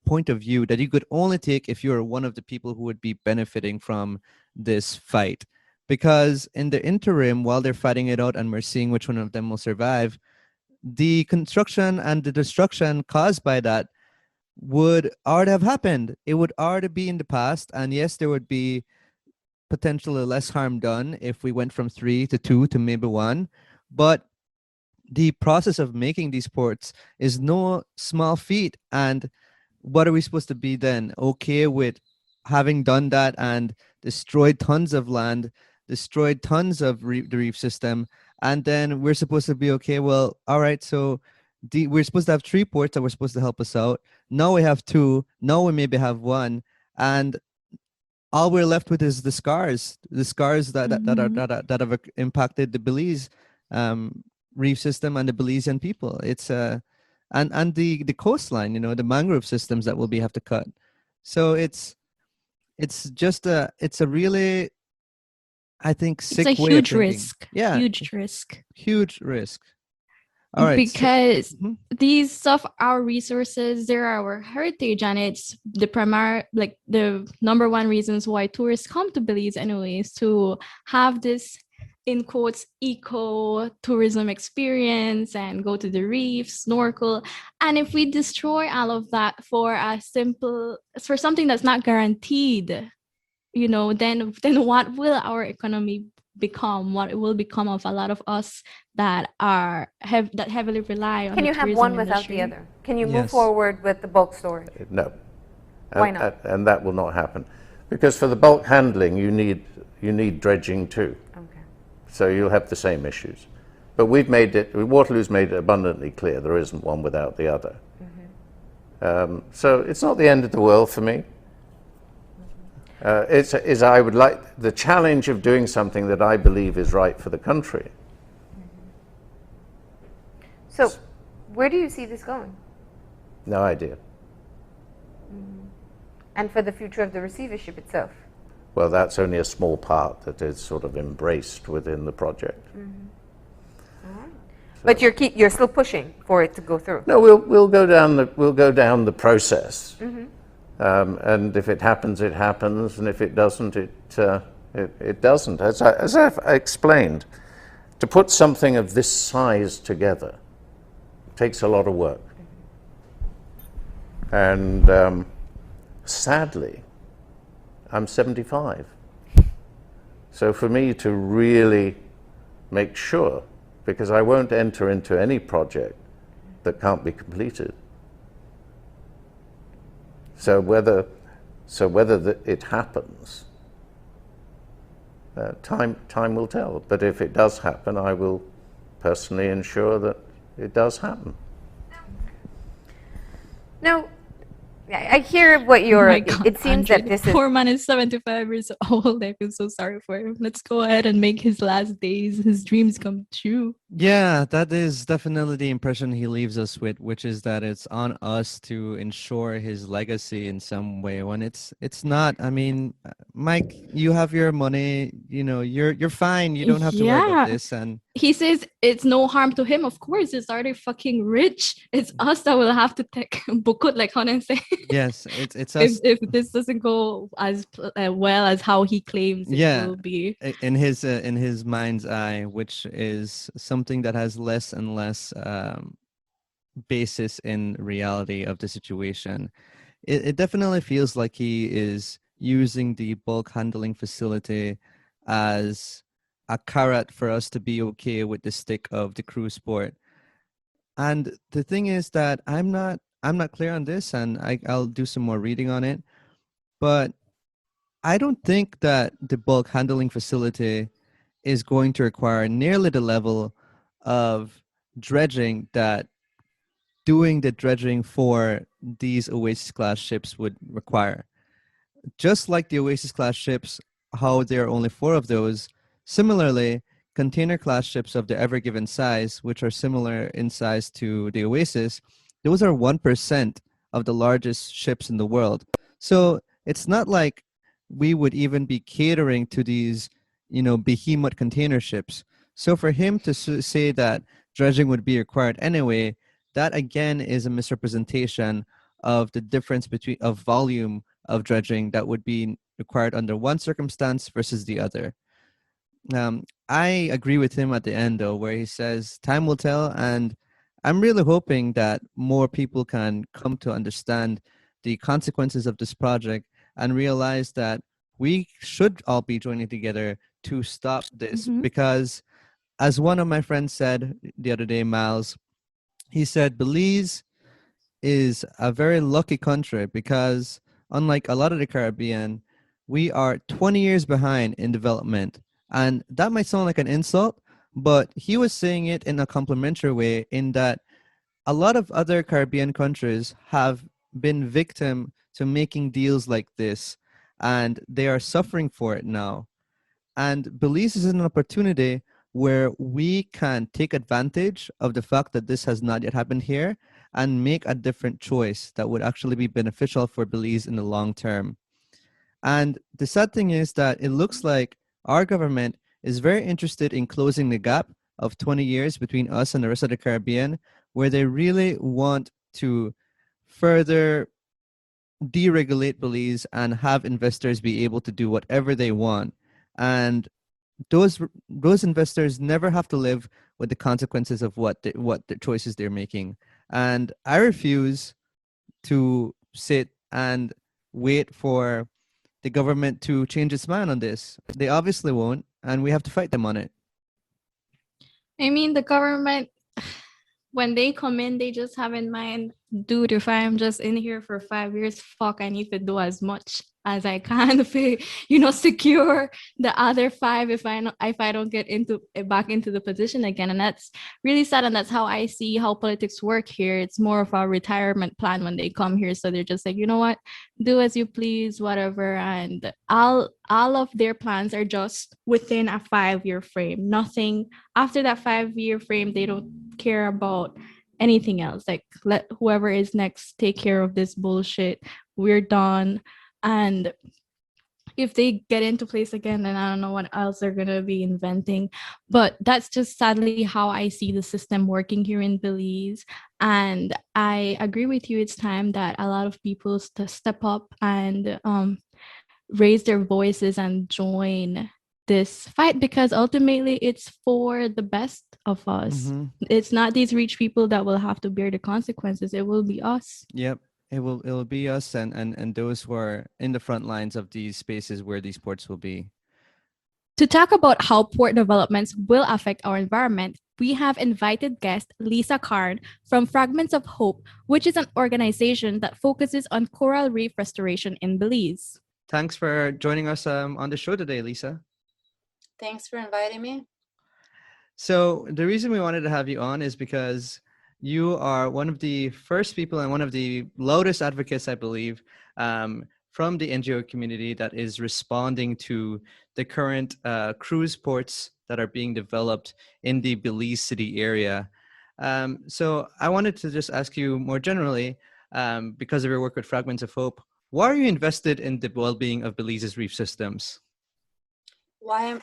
point of view that you could only take if you're one of the people who would be benefiting from this fight. Because in the interim, while they're fighting it out and we're seeing which one of them will survive, the construction and the destruction caused by that would already have happened. It would already be in the past. And yes, there would be potentially less harm done if we went from 3 to 2 to maybe 1. But the process of making these ports is no small feat. And what are we supposed to be then? Okay with having done that and destroyed tons of land, destroyed tons of the reef system, and then we're supposed to be okay, well, all right, so we're supposed to have 3 ports that were supposed to help us out. Now we have 2. Now we maybe have 1. And all we're left with is the scars that have impacted the Belize reef system and the Belizean people. It's and the coastline, the mangrove systems that will be have to cut. So it's a really, I think, sick It's a way of huge thinking. risk. Yeah, Huge risk. huge risk. All right, because Mhm. these of our resources, they're our heritage, and it's the primary, like the number one reasons why tourists come to Belize anyways, to have this, in quotes, eco tourism experience and go to the reef, snorkel. And if we destroy all of that for something that's not guaranteed, then what will our economy become? What it will become of a lot of us that that heavily rely on Can the you have tourism one without industry? the other? Can you move Yes. forward with the bulk storage? No. Why not? And that will not happen. Because for the bulk handling, you need dredging too. Okay. So you'll have the same issues. But Waterloo's made it abundantly clear there isn't one without the other. So it's not the end of the world for me. I would like the challenge of doing something that I believe is right for the country. So where do you see this going? No idea. And for the future of the receivership itself? Well, that's only a small part that is sort of embraced within the project. But you're still pushing for it to go through. No, we'll go down the process, and if it happens, it happens, and if it doesn't, it doesn't. As I've explained, to put something of this size together takes a lot of work, and sadly, I'm 75. So for me to really make sure, because I won't enter into any project that can't be completed. So whether it happens, time will tell. But if it does happen, I will personally ensure that it does happen. Now, I hear what you're. Oh my God, it seems André, that this the is. poor man is 75 years old. I feel so sorry for him. Let's go ahead and make his last days, his dreams come true. Yeah, that is definitely the impression he leaves us with, which is that it's on us to ensure his legacy in some way. When it's not. I mean, Mike, you have your money. You're fine. You don't have to worry about Yeah. this. And He says it's no harm to him. Of course, he's already fucking rich. It's us that will have to take bukut, like Conan say. yes, it's us. if this doesn't go as well as how he claims it will be. In his mind's eye, which is something that has less and less basis in reality of the situation. It definitely feels like he is using the bulk handling facility as a carrot for us to be okay with the stick of the cruise port. And the thing is that I'm not clear on this, and I'll do some more reading on it. But I don't think that the bulk handling facility is going to require nearly the level of dredging that doing the dredging for these Oasis class ships would require. Just like the Oasis class ships, how there are only 4 of those, similarly, container class ships of the Ever Given size, which are similar in size to the Oasis, those are 1% of the largest ships in the world. So it's not like we would even be catering to these, behemoth container ships. So for him to say that dredging would be required anyway, that again is a misrepresentation of the difference of volume of dredging that would be required under one circumstance versus the other. I agree with him at the end, though, where he says time will tell, and I'm really hoping that more people can come to understand the consequences of this project and realize that we should all be joining together to stop this. Because, as one of my friends said the other day, Miles, he said Belize is a very lucky country because, unlike a lot of the Caribbean, we are 20 years behind in development. And that might sound like an insult, but he was saying it in a complimentary way, in that a lot of other Caribbean countries have been victim to making deals like this, and they are suffering for it now. And Belize is an opportunity where we can take advantage of the fact that this has not yet happened here and make a different choice that would actually be beneficial for Belize in the long term. And the sad thing is that it looks like our government is very interested in closing the gap of 20 years between us and the rest of the Caribbean, where they really want to further deregulate Belize and have investors be able to do whatever they want. And those investors never have to live with the consequences of what the choices they're making. And I refuse to sit and wait for the government to change its mind on this. They obviously won't, and we have to fight them on it. I mean, the government, when they come in, they just have in mind, dude, if I'm just in here for 5 years, fuck, I need to do as much as I can to, secure the other 5 if I don't get back into the position again. And that's really sad. And that's how I see how politics work here. It's more of a retirement plan when they come here. So they're just like, you know what, do as you please, whatever. And all of their plans are just within a 5-year frame. Nothing after that 5-year frame, they don't care about anything else. Like, let whoever is next take care of this bullshit. We're done. And if they get into place again, then I don't know what else they're going to be inventing. But that's just sadly how I see the system working here in Belize. And I agree with you. It's time that a lot of people step up and raise their voices and join this fight, because ultimately it's for the best of us. Mm-hmm. It's not these rich people that will have to bear the consequences. It will be us. Yep. It'll be us and those who are in the front lines of these spaces where these ports will be. To talk about how port developments will affect our environment, we have invited guest Lisa Carne from Fragments of Hope, which is an organization that focuses on coral reef restoration in Belize. Thanks for joining us on the show today, Lisa. Thanks for inviting me. So the reason we wanted to have you on is because you are one of the first people and one of the loudest advocates, I believe, from the NGO community that is responding to the current cruise ports that are being developed in the Belize City area. So I wanted to just ask you more generally, because of your work with Fragments of Hope, why are you invested in the well-being of Belize's reef systems?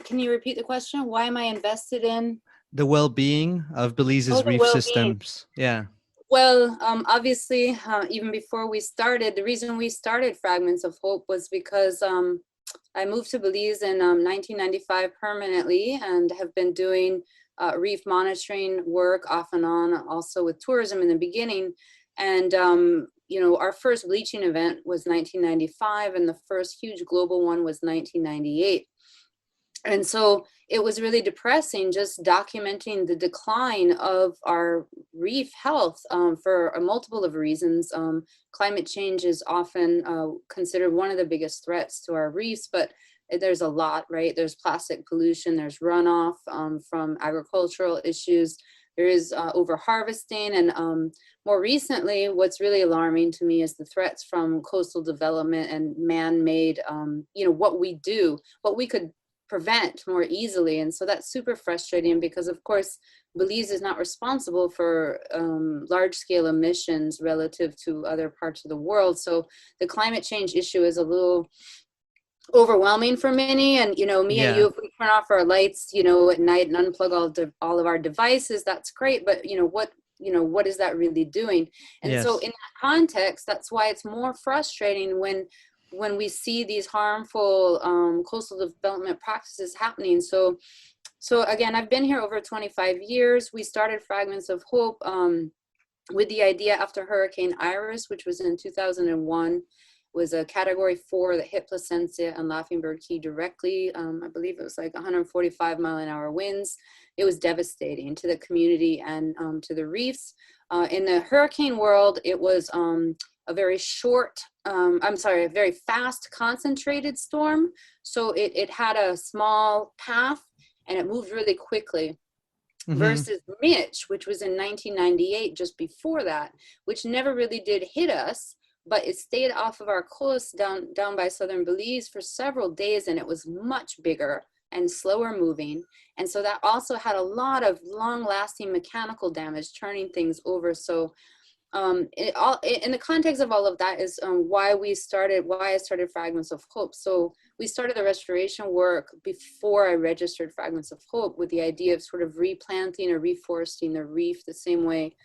Can you repeat the question? Why am I invested in? The well-being of Belize's reef systems. Yeah. Well, obviously, even before we started, the reason we started Fragments of Hope was because I moved to Belize in 1995 permanently and have been doing reef monitoring work off and on, also with tourism in the beginning. And, our first bleaching event was 1995, and the first huge global one was 1998. And so it was really depressing just documenting the decline of our reef health for a multiple of reasons. Climate change is often considered one of the biggest threats to our reefs, but there's a lot, right? There's plastic pollution, there's runoff from agricultural issues, there is over-harvesting, and more recently, what's really alarming to me is the threats from coastal development and man-made, what we could prevent more easily. And so that's super frustrating because, of course, Belize is not responsible for large-scale emissions relative to other parts of the world. So the climate change issue is a little overwhelming for many. And, me and you, if we turn off our lights, at night and unplug all of our devices, that's great. But, what is that really doing? And so in that context, that's why it's more frustrating when we see these harmful coastal development practices happening. So again, I've been here over 25 years. We started Fragments of Hope with the idea after Hurricane Iris, which was in 2001, was a Category 4 that hit Placencia and Laughing Bird Key directly. I believe it was like 145-mile-an-hour winds. It was devastating to the community and to the reefs. In the hurricane world, it was a very a very fast concentrated storm. So it had a small path and it moved really quickly. Mm-hmm. Versus Mitch, which was in 1998, just before that, which never really did hit us, but it stayed off of our coast down by southern Belize for several days, and it was much bigger and slower moving. And so that also had a lot of long-lasting mechanical damage, turning things over. So in the context of all of that is why I started Fragments of Hope. So we started the restoration work before I registered Fragments of Hope, with the idea of sort of replanting or reforesting the reef the same way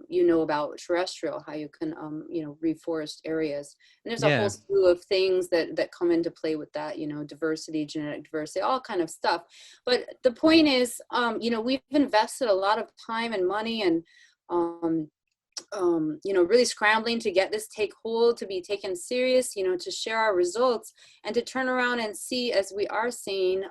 you know about terrestrial, how you can you know, reforest areas. And there's a whole slew of things that come into play with that, you know, diversity, genetic diversity, all kind of stuff. But the point is, you know, we've invested a lot of time and money and you know, really scrambling to get this take hold, to be taken serious, you know, to share our results, and to turn around and see, as we are seeing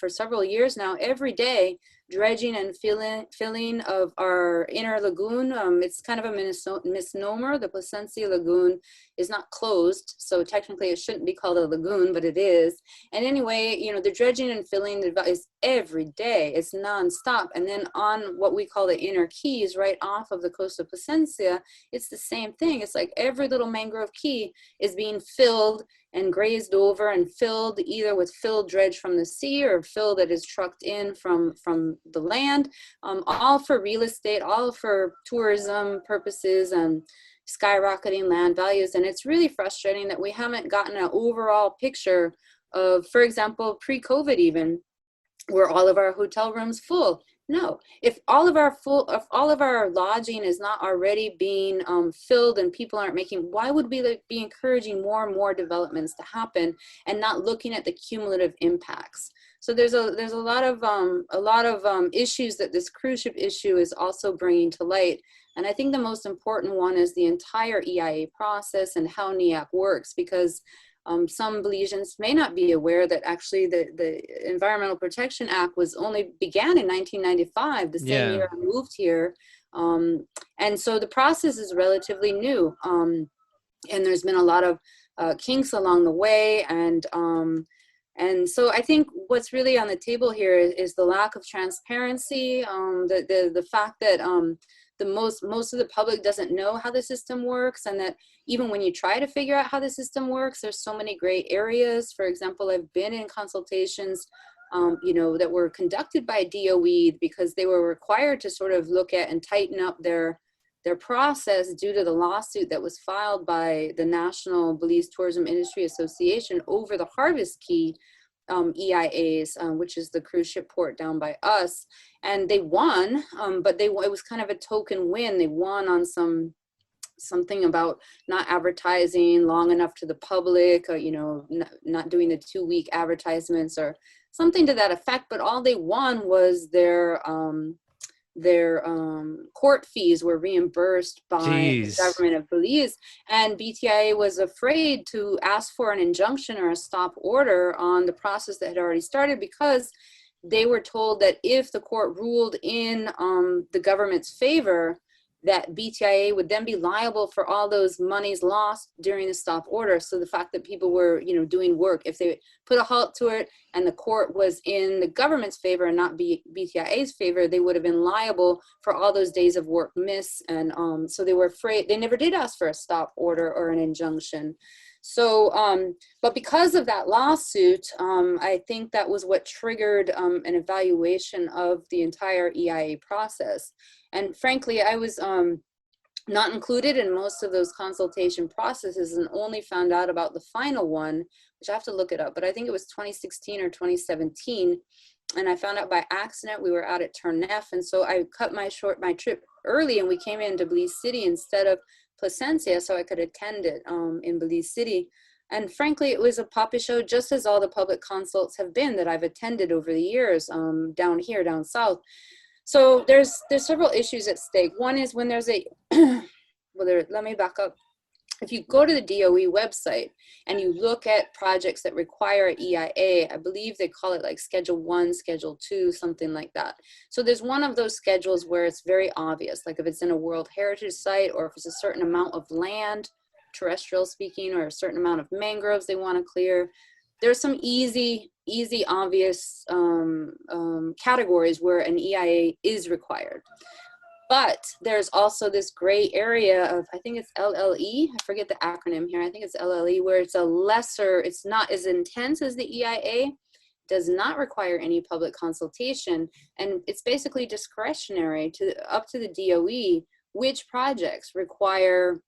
for several years now, every day, dredging and filling of our inner lagoon. It's kind of a misnomer. The Placencia Lagoon is not closed, so technically it shouldn't be called a lagoon, but it is. And anyway, you know, the dredging and filling is every day. It's nonstop. And then on what we call the inner keys, right off of the coast of Placencia, it's the same thing. It's like every little mangrove key is being filled and grazed over and filled, either with filled dredge from the sea or fill that is trucked in from the land, all for real estate, all for tourism purposes and skyrocketing land values. And it's really frustrating that we haven't gotten an overall picture of, for example, pre-COVID even, were all of our hotel rooms full? No. If all of our lodging is not already being filled and people aren't making, why would we be encouraging more and more developments to happen and not looking at the cumulative impacts? So there's a lot of issues that this cruise ship issue is also bringing to light. And I think the most important one is the entire EIA process and how NEAP works, because some Belizeans may not be aware that actually the Environmental Protection Act began in 1995, the same year I moved here. And so the process is relatively new. And there's been a lot of kinks along the way. And so I think what's really on the table here is the lack of transparency, the fact that most of the public doesn't know how the system works, and that even when you try to figure out how the system works, there's so many gray areas. For example, I've been in consultations you know, that were conducted by DOE because they were required to sort of look at and tighten up their process due to the lawsuit that was filed by the National Belize Tourism Industry Association over the Harvest Key EIAs, which is the cruise ship port down by us. And they won, but it was kind of a token win. They won on something about not advertising long enough to the public, or, you know, not doing the 2-week advertisements or something to that effect. But all they won was their court fees were reimbursed by the government of Belize, and BTIA was afraid to ask for an injunction or a stop order on the process that had already started, because they were told that if the court ruled in the government's favor, that BTIA would then be liable for all those monies lost during the stop order. So the fact that people were, you know, doing work, if they put a halt to it and the court was in the government's favor and not BTIA's favor, they would have been liable for all those days of work missed. And so they were afraid. They never did ask for a stop order or an injunction. So, but because of that lawsuit, I think that was what triggered an evaluation of the entire EIA process. And frankly, I was not included in most of those consultation processes and only found out about the final one, which I have to look it up, but I think it was 2016 or 2017. And I found out by accident. We were out at Turnef, and so I cut my trip early, and we came into Belize City instead of Placencia, so I could attend it in Belize City. And frankly, it was a puppet show, just as all the public consults have been that I've attended over the years down here, down south. So there's several issues at stake. One is when there's a, let me back up. If you go to the DOE website and you look at projects that require an EIA, I believe they call it like Schedule 1, Schedule 2, something like that. So there's one of those schedules where it's very obvious, like if it's in a World Heritage Site, or if it's a certain amount of land, terrestrial speaking, or a certain amount of mangroves they want to clear. There's some easy, obvious categories where an EIA is required. But there's also this gray area of, I think it's LLE, I forget the acronym here, I think it's LLE, where it's a lesser, it's not as intense as the EIA, does not require any public consultation, and it's basically discretionary up to the DOE which projects require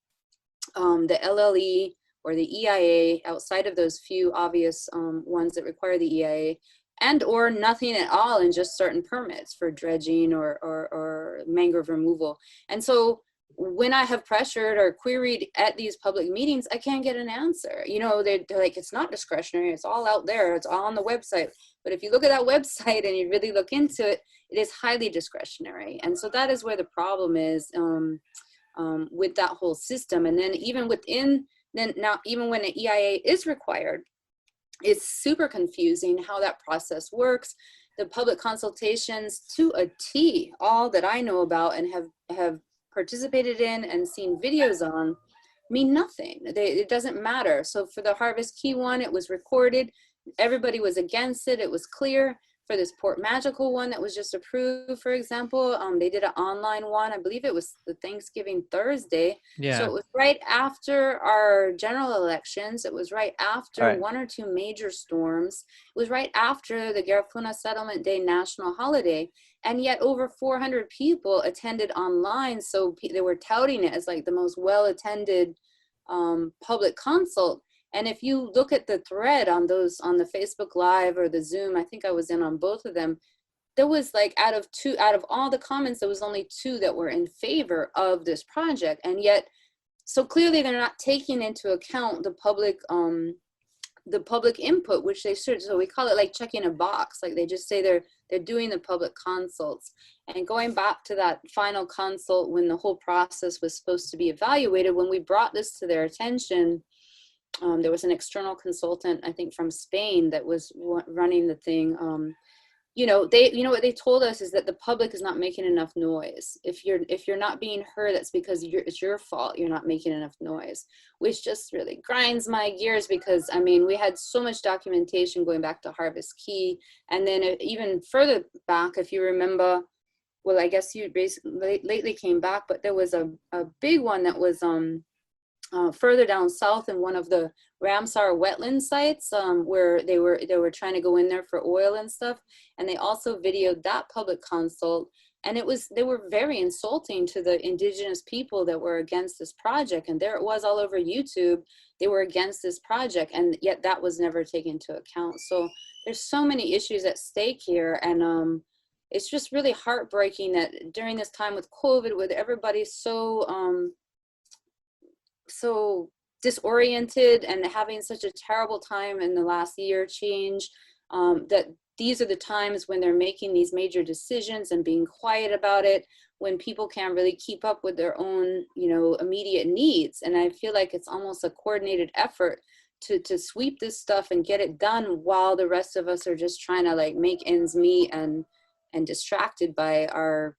the LLE or the EIA outside of those few obvious ones that require the EIA, and or nothing at all and just certain permits for dredging or mangrove removal. And so when I have pressured or queried at these public meetings, I can't get an answer. You know, they're like, it's not discretionary, it's all out there, it's all on the website. But if you look at that website and you really look into it, it is highly discretionary. And so that is where the problem is with that whole system. And then even within, now even when an EIA is required, it's super confusing how that process works. The public consultations to a T, all that I know about and have participated in and seen videos on, mean nothing. It doesn't matter. So for the Harvest Key one, it was recorded. Everybody was against it. It was clear. For this Port Magical one that was just approved, for example, they did an online one. I believe it was the Thanksgiving Thursday. Yeah. So it was right after our general elections. It was right after Right. one or two major storms. It was right after the Garifuna Settlement Day national holiday. And yet over 400 people attended online. So they were touting it as like the most well-attended public consult. And if you look at the thread on those, on the Facebook Live or the Zoom, I think I was in on both of them, there was like out of all the comments, there was only 2 that were in favor of this project. And yet, so clearly they're not taking into account the public input, which they should. So we call it like checking a box. Like they just say they're doing the public consults. And going back to that final consult when the whole process was supposed to be evaluated, when we brought this to their attention, there was an external consultant, I think from Spain, that was running the thing. You know what they told us is that the public is not making enough noise. If you're not being heard, that's because it's your fault. You're not making enough noise, which just really grinds my gears, because I mean, we had so much documentation going back to Harvest Key, and then even further back, if you remember, well, I guess you basically lately came back, but there was a big one that was further down south in one of the Ramsar wetland sites, where they were trying to go in there for oil and stuff, and they also videoed that public consult, and they were very insulting to the indigenous people that were against this project. And there it was all over YouTube, they were against this project, and yet that was never taken into account. So there's so many issues at stake here, and it's just really heartbreaking that during this time with COVID, with everybody so disoriented and having such a terrible time in the last year change, that these are the times when they're making these major decisions and being quiet about it, when people can't really keep up with their own, immediate needs. And I feel like it's almost a coordinated effort to sweep this stuff and get it done, while the rest of us are just trying to like make ends meet and distracted by our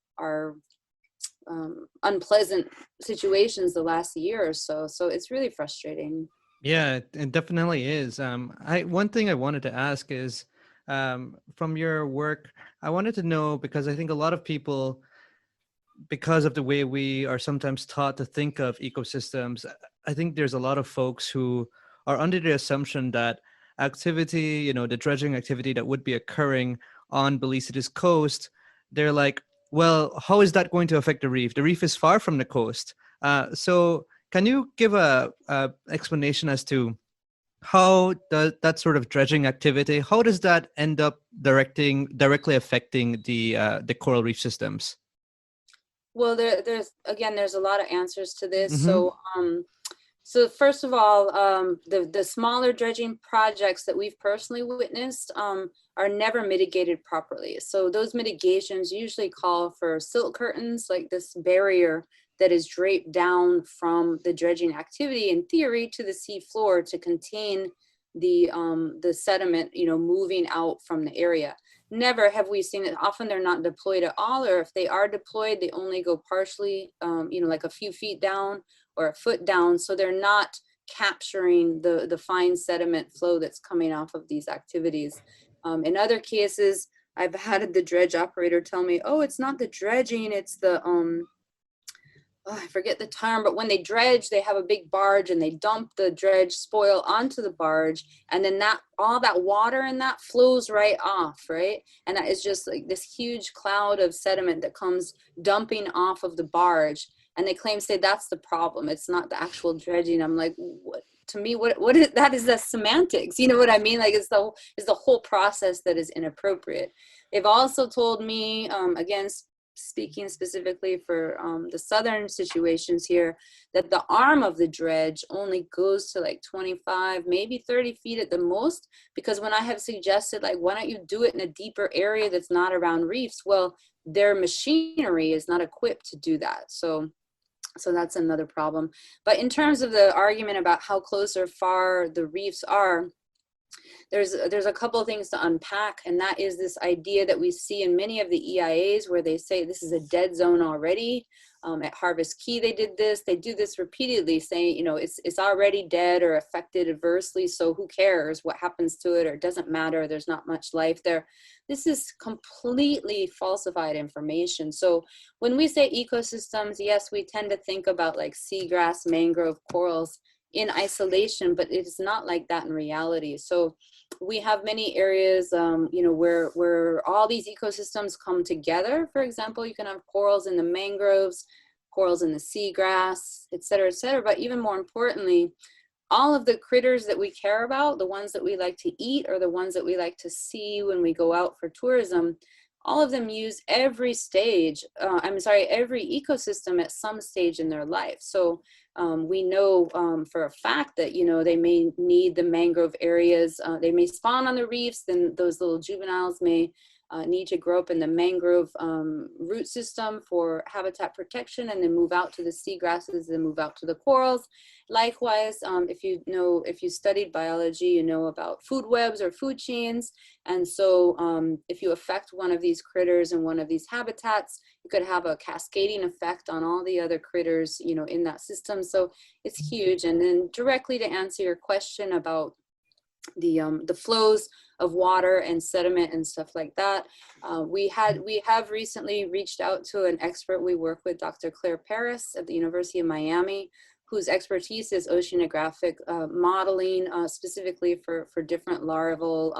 unpleasant situations the last year or so. So it's really frustrating. Yeah, it definitely is. One thing I wanted to ask is, from your work, I wanted to know, because I think a lot of people, because of the way we are sometimes taught to think of ecosystems, I think there's a lot of folks who are under the assumption that activity, the dredging activity that would be occurring on Belize City's coast, they're like, well, how is that going to affect the reef? The reef is far from the coast. So can you give a explanation as to how that sort of dredging activity, how does that end up directly affecting the coral reef systems? Well, there's a lot of answers to this. Mm-hmm. So first of all, the smaller dredging projects that we've personally witnessed are never mitigated properly. So those mitigations usually call for silt curtains, like this barrier that is draped down from the dredging activity, in theory, to the sea floor to contain the sediment, moving out from the area. Never have we seen it. Often they're not deployed at all, or if they are deployed, they only go partially, like a few feet down or a foot down. So they're not capturing the fine sediment flow that's coming off of these activities. In other cases, I've had the dredge operator tell me, oh, it's not the dredging, it's the, I forget the term, but when they dredge, they have a big barge and they dump the dredge spoil onto the barge. And then all that water in that flows right off, right? And that is just like this huge cloud of sediment that comes dumping off of the barge. And they say that's the problem. It's not the actual dredging. I'm like, what? To me, what is that? Is the semantics? You know what I mean? Like, it's the whole process that is inappropriate. They've also told me, again, speaking specifically for the southern situations here, that the arm of the dredge only goes to like 25, maybe 30 feet at the most, because when I have suggested, like, why don't you do it in a deeper area that's not around reefs? Well, their machinery is not equipped to do that. So that's another problem. But in terms of the argument about how close or far the reefs are, there's a couple of things to unpack, and that is this idea that we see in many of the EIAs where they say this is a dead zone already. At Harvest Key, they did this. They do this repeatedly, saying, you know, it's already dead or affected adversely, so who cares what happens to it, or it doesn't matter, there's not much life there. This is completely falsified information. So when we say ecosystems, yes, we tend to think about like seagrass, mangrove, corals in isolation, but it is not like that in reality. So we have many areas, you know, where all these ecosystems come together. For example, you can have corals in the mangroves, corals in the seagrass, et cetera, et cetera. But even more importantly, all of the critters that we care about, the ones that we like to eat or the ones that we like to see when we go out for tourism, all of them use every stage, every ecosystem at some stage in their life. So we know for a fact that, you know, they may need the mangrove areas. They may spawn on the reefs, then those little juveniles may need to grow up in the mangrove root system for habitat protection, and then move out to the seagrasses and move out to the corals. Likewise, if you studied biology, you know about food webs or food chains. And so if you affect one of these critters in one of these habitats, you could have a cascading effect on all the other critters, you know, in that system. So it's huge. And then directly to answer your question about the flows of water and sediment and stuff like that, we have recently reached out to an expert. We work with Dr. Claire Paris at the University of Miami, whose expertise is oceanographic modeling, specifically for different larval,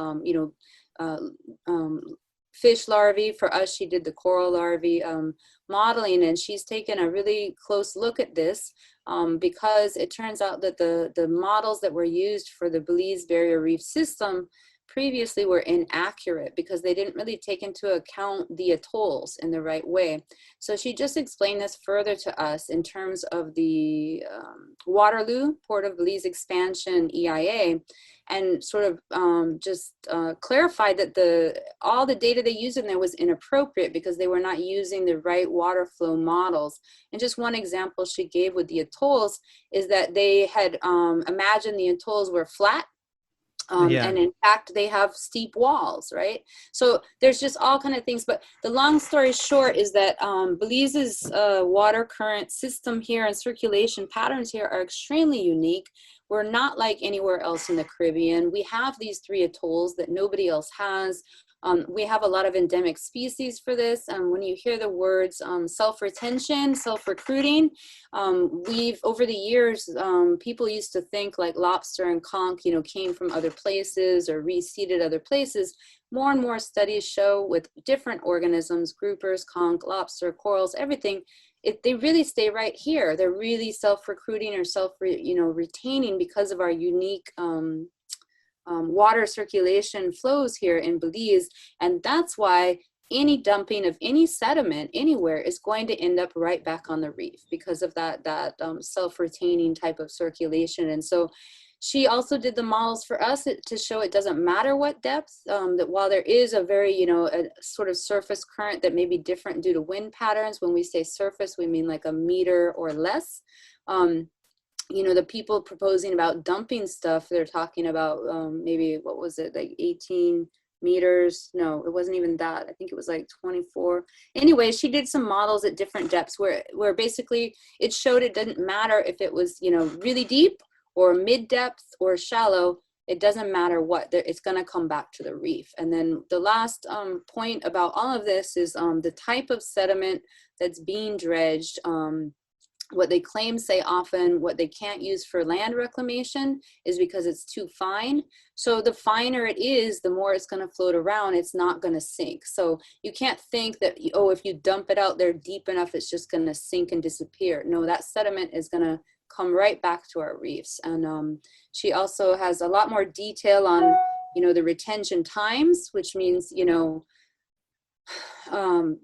fish larvae. For us, she did the coral larvae modeling, and she's taken a really close look at this because it turns out that the models that were used for the Belize Barrier Reef system previously were inaccurate because they didn't really take into account the atolls in the right way. So she just explained this further to us in terms of the Waterloo Port of Belize expansion EIA, and sort of just clarified that all the data they used in there was inappropriate because they were not using the right water flow models. And just one example she gave with the atolls is that they had imagined the atolls were flat. And in fact, they have steep walls, right? So there's just all kind of things. But the long story short is that Belize's water current system here and circulation patterns here are extremely unique. We're not like anywhere else in the Caribbean. We have these 3 atolls that nobody else has. We have a lot of endemic species for this. When you hear the words self-retention, self-recruiting, over the years, people used to think like lobster and conch, you know, came from other places or reseeded other places. More and more studies show with different organisms, groupers, conch, lobster, corals, everything, they really stay right here. They're really self-recruiting or retaining because of our unique water circulation flows here in Belize. And that's why any dumping of any sediment anywhere is going to end up right back on the reef because of that self-retaining type of circulation. And so she also did the models for us to show it doesn't matter what depth, that while there is a very, a sort of surface current that may be different due to wind patterns. When we say surface, we mean like a meter or less. The people proposing about dumping stuff, they're talking about maybe, what was it, like 18 meters? No, it wasn't even that. I think it was like 24. Anyway, she did some models at different depths where basically it showed it didn't matter if it was, really deep or mid-depth or shallow. It doesn't matter what, it's going to come back to the reef. And then the last point about all of this is the type of sediment that's being dredged. what they say often, what they can't use for land reclamation is because it's too fine. So the finer it is, the more it's going to float around. It's not going to sink. So you can't think that, oh, if you dump it out there deep enough, it's just going to sink and disappear. No, that sediment is going to come right back to our reefs. And she also has a lot more detail on, the retention times, which means,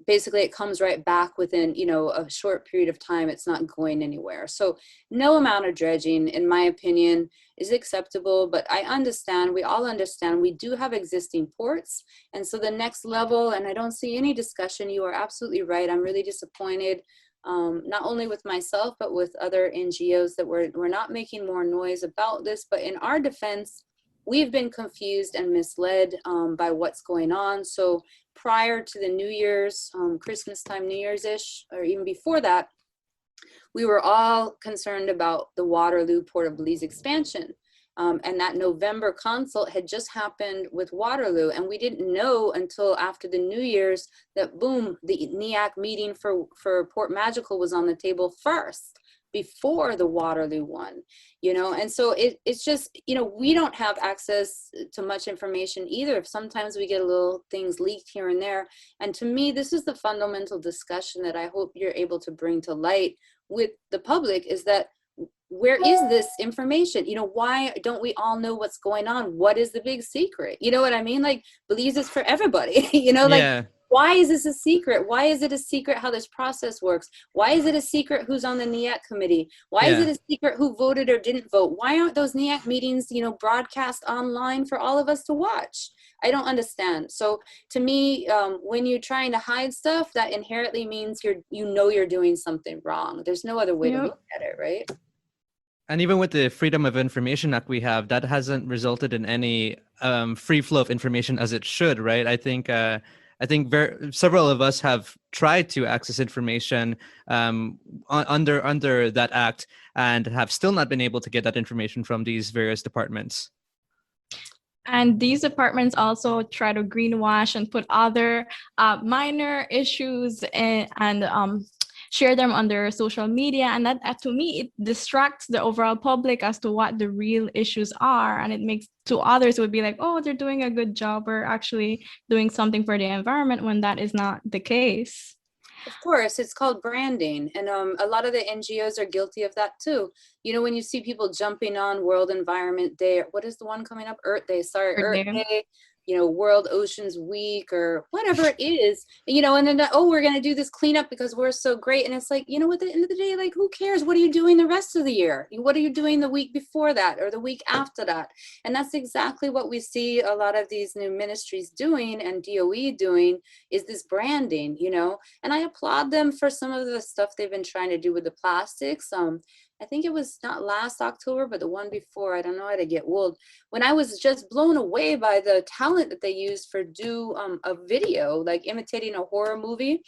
basically it comes right back within, a short period of time. It's not going anywhere. So no amount of dredging, in my opinion, is acceptable, but I understand, we all understand, we do have existing ports. And so the next level, and I don't see any discussion, you are absolutely right. I'm really disappointed, not only with myself, but with other NGOs that we're not making more noise about this. But in our defense, we've been confused and misled by what's going on. So prior to the New Year's, Christmas time, New Year's-ish, or even before that, we were all concerned about the Waterloo Port of Belize expansion. And that November consult had just happened with Waterloo. And we didn't know until after the New Year's that, boom, the NEAC meeting for Port Magical was on the table first, before the Waterloo one, and so it's just, we don't have access to much information either. Sometimes we get little things leaked here and there. And to me, this is the fundamental discussion that I hope you're able to bring to light with the public, is that where is this information? Why don't we all know what's going on? What is the big secret? You know what I mean? Like, Belize is for everybody, like, why is this a secret? Why is it a secret how this process works? Why is it a secret who's on the NEAC committee? Why is it a secret who voted or didn't vote? Why aren't those NEAC meetings, broadcast online for all of us to watch? I don't understand. So to me, when you're trying to hide stuff, that inherently means you're doing something wrong. There's no other way to look at it, right? And even with the Freedom of Information Act we have, that hasn't resulted in any free flow of information as it should, right? I think several of us have tried to access information under that act and have still not been able to get that information from these various departments. And these departments also try to greenwash and put other minor issues and share them on their social media. And that to me, it distracts the overall public as to what the real issues are. And it makes to others would be like, oh, they're doing a good job, or actually doing something for the environment, when that is not the case. Of course, it's called branding. And a lot of the NGOs are guilty of that too. When you see people jumping on World Environment Day, what is the one coming up? Earth Day, Earth Day. World Oceans Week, or whatever it is, and then, we're going to do this cleanup because we're so great. And it's like, at the end of the day, like, who cares? What are you doing the rest of the year? What are you doing the week before that or the week after that? And that's exactly what we see a lot of these new ministries doing and DOE doing, is this branding, and I applaud them for some of the stuff they've been trying to do with the plastics. I think it was not last October, but the one before. I don't know how to get old. When I was just blown away by the talent that they used for a video, like imitating a horror movie.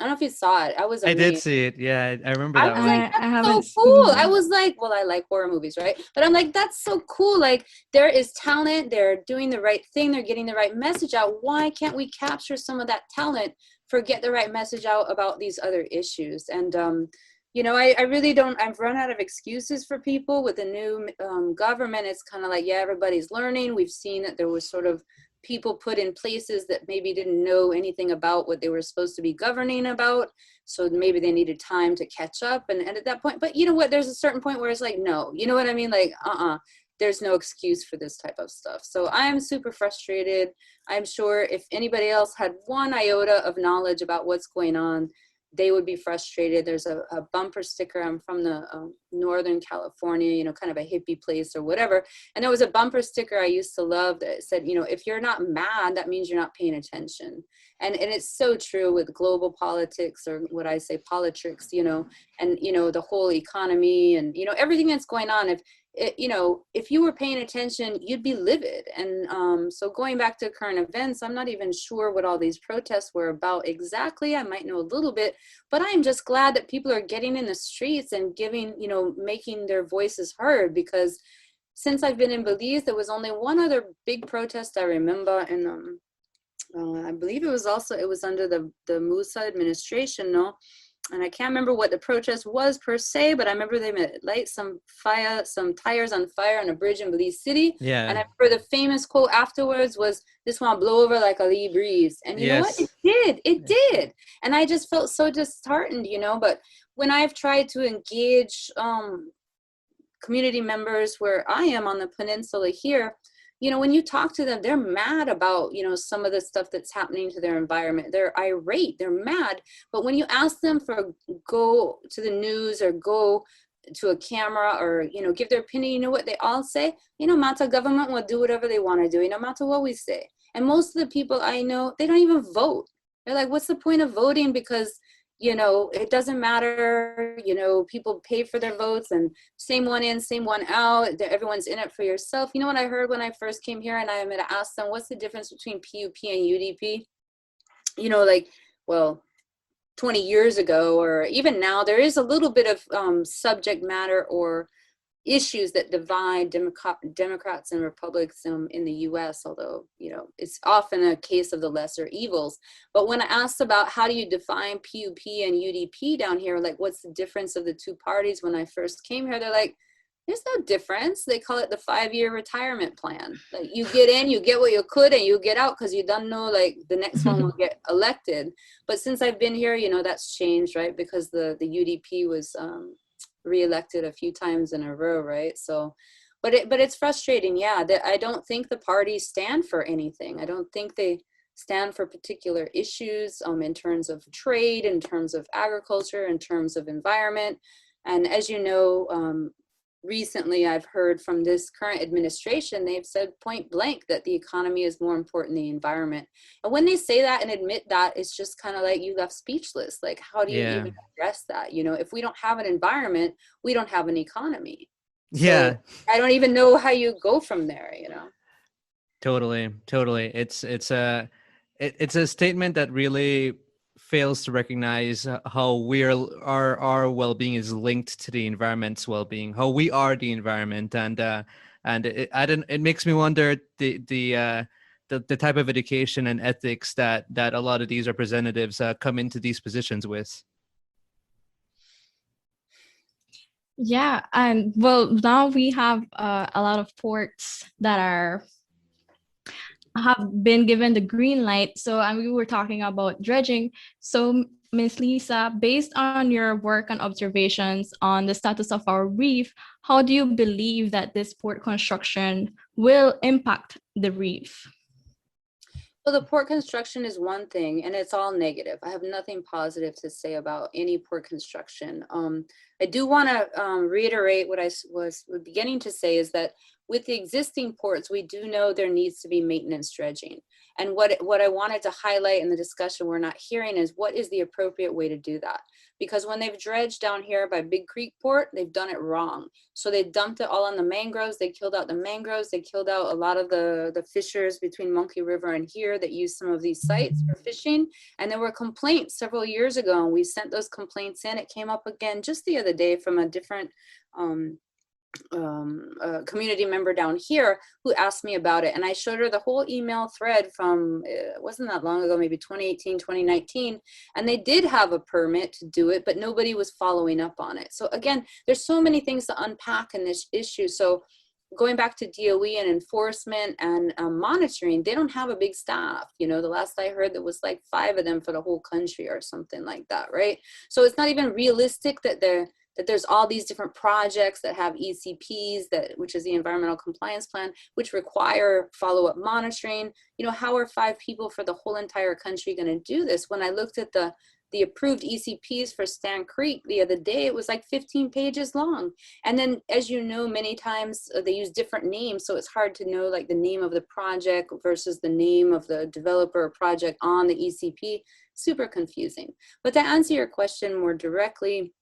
I don't know if you saw it. I was amazed. I did see it. Yeah, I remember that one. Like, that's so cool. I was like, well, I like horror movies, right? But I'm like, that's so cool. Like, there is talent. They're doing the right thing. They're getting the right message out. Why can't we capture some of that talent, get the right message out about these other issues? And I really don't, I've run out of excuses for people with the new government. It's kind of like, yeah, everybody's learning. We've seen that there was sort of people put in places that maybe didn't know anything about what they were supposed to be governing about. So maybe they needed time to catch up. And at that point, but you know what, there's a certain point where it's like, no, you know what I mean? Like, there's no excuse for this type of stuff. So I am super frustrated. I'm sure if anybody else had one iota of knowledge about what's going on, they would be frustrated. There's a bumper sticker. I'm from the Northern California, kind of a hippie place or whatever. And there was a bumper sticker I used to love that said, if you're not mad, that means you're not paying attention. And it's so true with global politics, or what I say, politics, and, the whole economy and, everything that's going on. If you were paying attention, you'd be livid. And so going back to current events, I'm not even sure what all these protests were about exactly. I might know a little bit, but I'm just glad that people are getting in the streets and making their voices heard. Because since I've been in Belize, there was only one other big protest I remember, and I believe it was under the Musa administration, no? and I can't remember what the protest was per se, but I remember they light some tires on fire on a bridge in Belize City. Yeah. And I remember the famous quote afterwards was, "This one blow over like a lee breeze." And you know what? It did. And I just felt so disheartened, you know, but when I've tried to engage community members where I am on the peninsula here, you know, when you talk to them, they're mad about, you know, some of the stuff that's happening to their environment. They're irate, they're mad. But when you ask them for go to the news or go to a camera or, you know, give their opinion, you know what they all say? You know, Mata government will do whatever they want to do, you know, Mata what we say. And most of the people I know, they don't even vote. They're like, what's the point of voting? Because, you know, it doesn't matter, you know, people pay for their votes and same one in, same one out, everyone's in it for yourself. You know what I heard when I first came here and I had to ask them, what's the difference between PUP and UDP? You know, like, well, 20 years ago or even now, there is a little bit of subject matter or issues that divide Democrats and Republicans in the US, although, you know, it's often a case of the lesser evils. But when I asked about how do you define PUP and UDP down here, like what's the difference of the two parties when I first came here, they're like, there's no difference. They call it the 5-year retirement plan. Like you get in, you get what you could and you get out because you don't know like the next one will get elected. But since I've been here, you know, that's changed, right? Because the UDP was reelected a few times in a row, right? So, but it's frustrating, yeah. That I don't think the parties stand for anything. I don't think they stand for particular issues in terms of trade, in terms of agriculture, in terms of environment. And as you know, recently I've heard from this current administration, they've said point blank that the economy is more important than the environment. And when they say that and admit that, it's just kind of like you left speechless. Like, how do you even address that? You know, if we don't have an environment, we don't have an economy. So I don't even know how you go from there, you know? Totally. It's a statement that really fails to recognize how our well-being is linked to the environment's well-being, how we are the environment, and it makes me wonder the type of education and ethics that a lot of these representatives come into these positions with. Yeah, and well, now we have a lot of ports that have been given the green light. So we were talking about dredging. So Ms. Lisa, based on your work and observations on the status of our reef, how do you believe that this port construction will impact the reef? Well, the port construction is one thing, and it's all negative. I have nothing positive to say about any port construction. I do want to reiterate what I was beginning to say is that with the existing ports, we do know there needs to be maintenance dredging. And what I wanted to highlight in the discussion we're not hearing is what is the appropriate way to do that? Because when they've dredged down here by Big Creek Port, they've done it wrong. So they dumped it all on the mangroves. They killed out the mangroves. They killed out a lot of the fishers between Monkey River and here that use some of these sites for fishing. And there were complaints several years ago, and we sent those complaints in. It came up again just the other day from a different community member down here who asked me about it, and I showed her the whole email thread from it wasn't that long ago, maybe 2018, 2019, and they did have a permit to do it, but nobody was following up on it. So again, there's so many things to unpack in this issue. So going back to DOE and enforcement and monitoring, they don't have a big staff. You know, the last I heard there was like 5 of them for the whole country or something like that, right? So it's not even realistic that there's all these different projects that have ECPs, which is the Environmental Compliance Plan, which require follow-up monitoring. You know, how are 5 people for the whole entire country going to do this? When I looked at the approved ECPs for Stan Creek the other day, it was like 15 pages long. And then, as you know, many times they use different names, so it's hard to know like the name of the project versus the name of the developer or project on the ECP. Super confusing. But to answer your question more directly,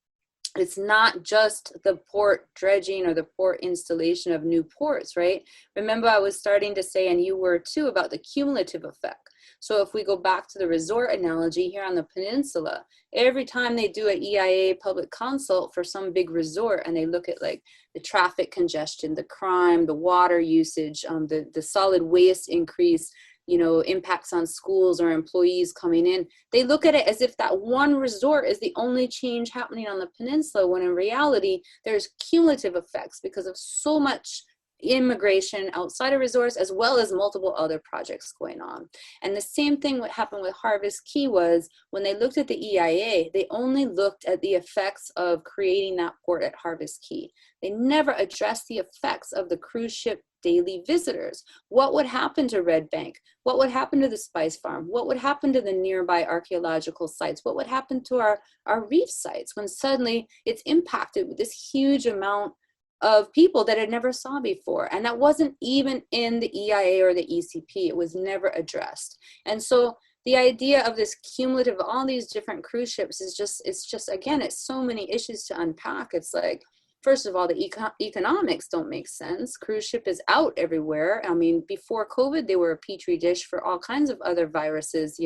it's not just the port dredging or the port installation of new ports, right? Remember, I was starting to say, and you were too, about the cumulative effect. So if we go back to the resort analogy here on the peninsula, every time they do an EIA public consult for some big resort and they look at like the traffic congestion, the crime, the water usage, the solid waste increase, impacts on schools or employees coming in. They look at it as if that one resort is the only change happening on the peninsula, when in reality, there's cumulative effects because of so much immigration outside of resorts, as well as multiple other projects going on. And the same thing what happened with Harvest Key was, when they looked at the EIA, they only looked at the effects of creating that port at Harvest Key. They never addressed the effects of the cruise ship daily visitors. What would happen to Red Bank? What would happen to the Spice Farm? What would happen to the nearby archaeological sites? What would happen to our reef sites when suddenly it's impacted with this huge amount of people that it never saw before? And that wasn't even in the EIA or the ECP. It was never addressed. And so the idea of this cumulative, all these different cruise ships is just, again, it's so many issues to unpack. It's like, first of all, the economics don't make sense. Cruise ship is out everywhere. I mean, before COVID, they were a petri dish for all kinds of other viruses,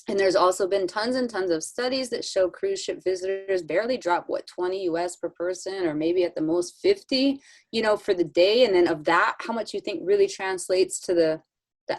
and there's also been tons and tons of studies that show cruise ship visitors barely drop, 20 US per person, or maybe at the most 50, for the day. And then of that, how much you think really translates to the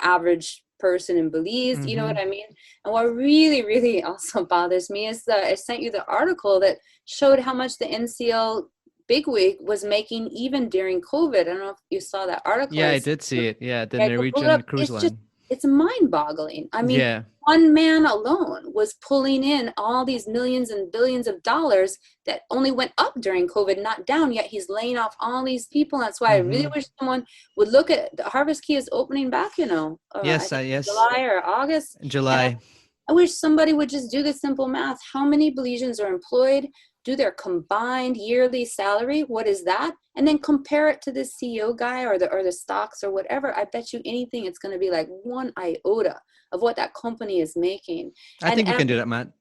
average person in Belize, you know what I mean? And what really, really also bothers me is I sent you the article that showed how much the NCL bigwig was making even during COVID. I don't know if you saw that article. Yeah, I did see it. Yeah, the Norwegian cruise line. It's mind-boggling. I mean, yeah. One man alone was pulling in all these millions and billions of dollars that only went up during COVID, not down, yet he's laying off all these people. That's why I really wish someone would look at the Harvest Key is opening back, yes. July or August. July. I wish somebody would just do the simple math. How many Belizeans are employed? Do their combined yearly salary. What is that? And then compare it to the CEO guy or the stocks or whatever. I bet you anything it's going to be like one iota of what that company is making. I think you can do that, Matt.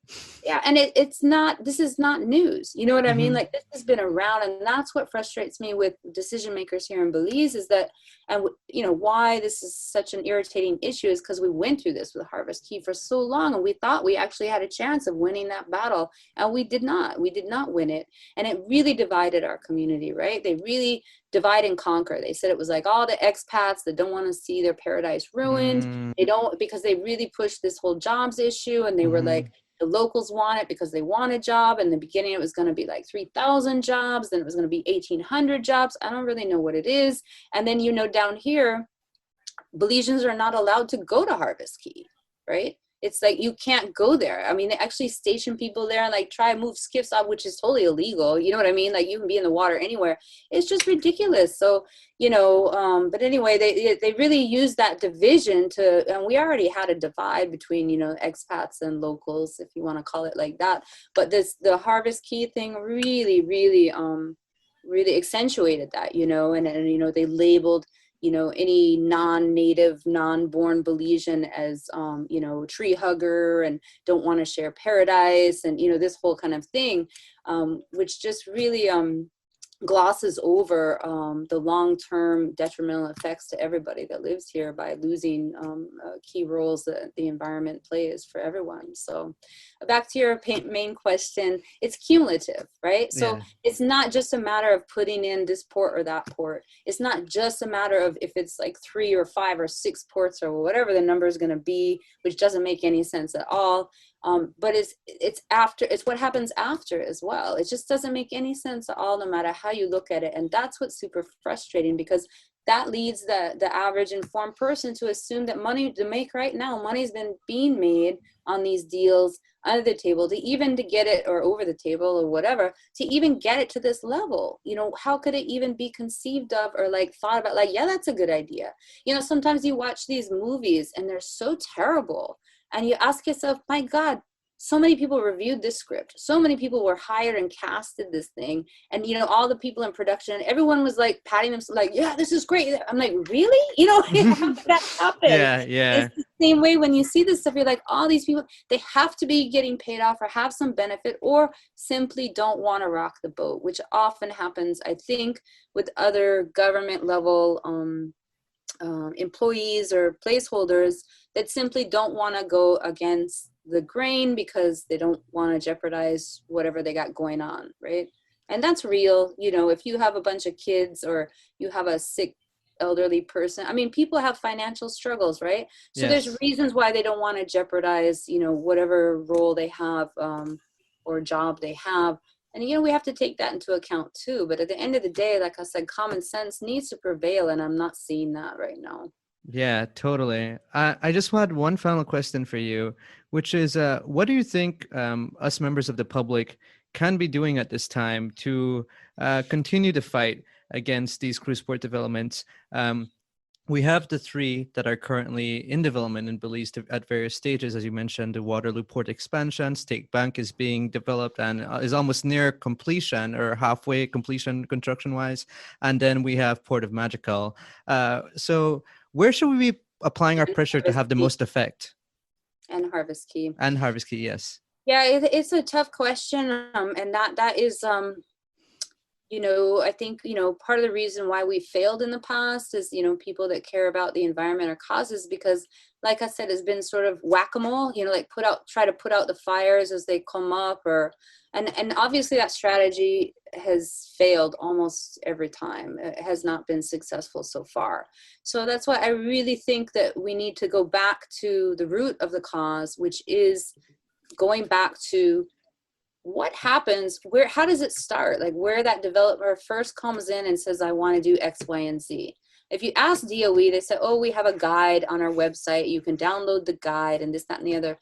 Yeah, and this is not news. You know what I mean? Like, this has been around, and that's what frustrates me with decision makers here in Belize is that, and why this is such an irritating issue is because we went through this with Harvest Key for so long, and we thought we actually had a chance of winning that battle, and we did not. We did not win it, and it really divided our community, right? They really divide and conquer. They said it was like all the expats that don't want to see their paradise ruined. They don't, because they really pushed this whole jobs issue, and they were like, the locals want it because they want a job. In the beginning, it was going to be like 3,000 jobs. Then it was going to be 1,800 jobs. I don't really know what it is. And then, down here, Belizeans are not allowed to go to Harvest Key, right? It's like, you can't go there. I mean, they actually station people there and like try and move skiffs off, which is totally illegal. You know what I mean? Like, you can be in the water anywhere. It's just ridiculous. So, but anyway, they really use that division and we already had a divide between, expats and locals, if you want to call it like that. But the Harvest Key thing really, really, really accentuated that, and they labeled any non-native, non-born Belizean as, tree hugger and don't want to share paradise and, this whole kind of thing, which just really glosses over the long-term detrimental effects to everybody that lives here by losing key roles that the environment plays for everyone. So back to your main question, it's cumulative, right? So it's not just a matter of putting in this port or that port. It's not just a matter of if it's like 3 or 5 or 6 ports or whatever the number is going to be, which doesn't make any sense at all. But it's what happens after as well. It just doesn't make any sense at all, no matter how you look at it. And that's what's super frustrating, because that leads the average informed person to assume that money to make right now, money's been being made on these deals under the table to get it, or over the table or whatever, to even get it to this level. How could it even be conceived of or like thought about, like, yeah, that's a good idea. Sometimes you watch these movies and they're so terrible. And you ask yourself, my God, so many people reviewed this script. So many people were hired and casted this thing. And, all the people in production, everyone was like patting themselves like, yeah, this is great. I'm like, really? How did that happen? Yeah. It's the same way when you see this stuff, you're like, all these people, they have to be getting paid off or have some benefit or simply don't want to rock the boat, which often happens, I think, with other government level employees or placeholders that simply don't want to go against the grain because they don't want to jeopardize whatever they got going on, right? And that's real. If you have a bunch of kids or you have a sick elderly person. I mean, people have financial struggles, right? So Yes. there's reasons why they don't want to jeopardize, whatever role they have or job they have. And, we have to take that into account too. But at the end of the day, like I said, common sense needs to prevail. And I'm not seeing that right now. Yeah, totally. I just had one final question for you, which is, what do you think us members of the public can be doing at this time to continue the fight against these cruise port developments? We have the 3 that are currently in development in Belize at various stages. As you mentioned, the Waterloo Port expansion, Stake Bank is being developed and is almost near completion or halfway completion construction-wise. And then we have Port of Magical. So where should we be applying our pressure to have the most effect? And Harvest Key. And Harvest Key, yes. Yeah, it's a tough question. And that is... I think, part of the reason why we failed in the past is, people that care about the environment or causes, because like I said, it's been sort of whack-a-mole, like try to put out the fires as they come up and obviously that strategy has failed almost every time. It has not been successful so far. So that's why I really think that we need to go back to the root of the cause, which is going back to what happens, how does it start? Like where that developer first comes in and says, I want to do X, Y, and Z. If you ask DOE, they say, oh, we have a guide on our website. You can download the guide and this, that, and the other.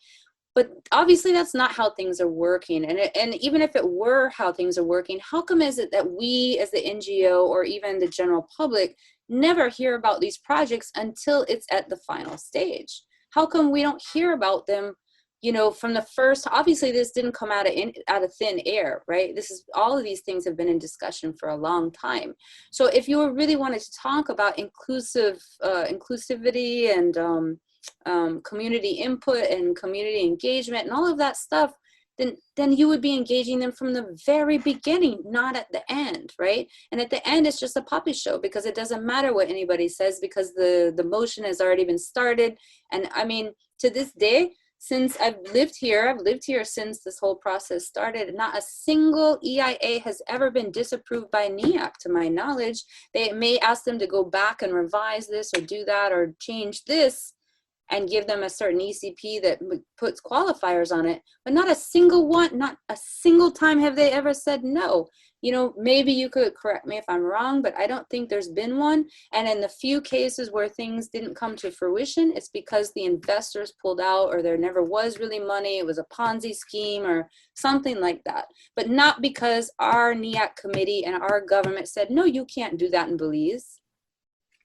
But obviously that's not how things are working. And even if it were how things are working, how come is it that we as the NGO or even the general public never hear about these projects until it's at the final stage? How come we don't hear about them from the first? Obviously this didn't come out of thin air, right? All of these things have been in discussion for a long time. So if you really wanted to talk about inclusivity and community input and community engagement and all of that stuff, then you would be engaging them from the very beginning, not at the end, right? And at the end, it's just a puppet show because it doesn't matter what anybody says because the motion has already been started. And I mean, to this day, since I've lived here since this whole process started, not a single EIA has ever been disapproved by NEAC, to my knowledge. They may ask them to go back and revise this or do that or change this and give them a certain ECP that puts qualifiers on it, but not a single time have they ever said no. Maybe you could correct me if I'm wrong, but I don't think there's been one. And in the few cases where things didn't come to fruition, it's because the investors pulled out or there never was really money. It was a Ponzi scheme or something like that, but not because our NEAC committee and our government said, no, you can't do that in Belize.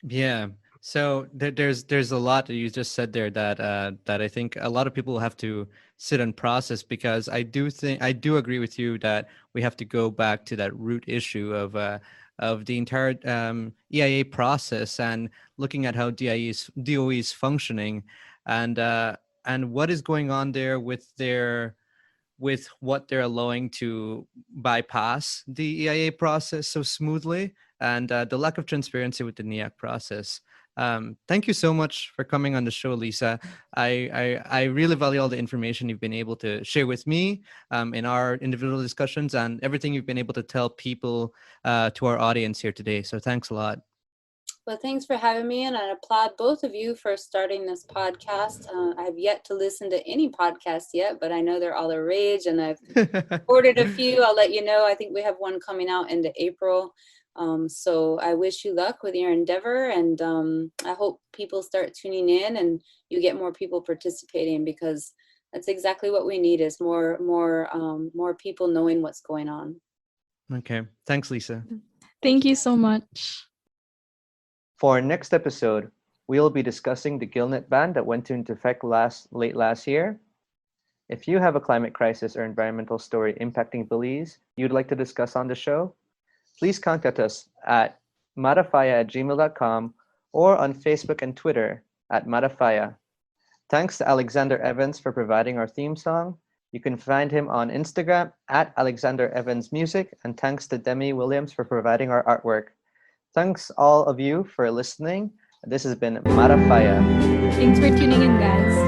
Yeah. So there's a lot that you just said there that I think a lot of people have to sit and process, because I do agree with you that we have to go back to that root issue of the entire EIA process and looking at how DOE is functioning and what is going on there with what they're allowing to bypass the EIA process so smoothly, and the lack of transparency with the NEAC process. Thank you so much for coming on the show, Lisa. I really value all the information you've been able to share with me in our individual discussions and everything you've been able to tell people to our audience here today. So thanks a lot. Well, thanks for having me, and I applaud both of you for starting this podcast. I have yet to listen to any podcast yet, but I know they're all the rage, and I've ordered a few. I'll let you know. I think we have one coming out into April. So I wish you luck with your endeavor, and I hope people start tuning in and you get more people participating, because that's exactly what we need, is more people knowing what's going on. Okay. Thanks, Lisa. Thank you so much. For our next episode, we'll be discussing the gillnet ban that went into effect late last year. If you have a climate crisis or environmental story impacting Belize you'd like to discuss on the show, please contact us at madafyah@gmail.com or on Facebook and Twitter at Mada Fyah. Thanks to Alexander Evans for providing our theme song. You can find him on Instagram at Alexander Evans Music, and thanks to Demi Williams for providing our artwork. Thanks all of you for listening. This has been Mada Fyah. Thanks for tuning in, guys.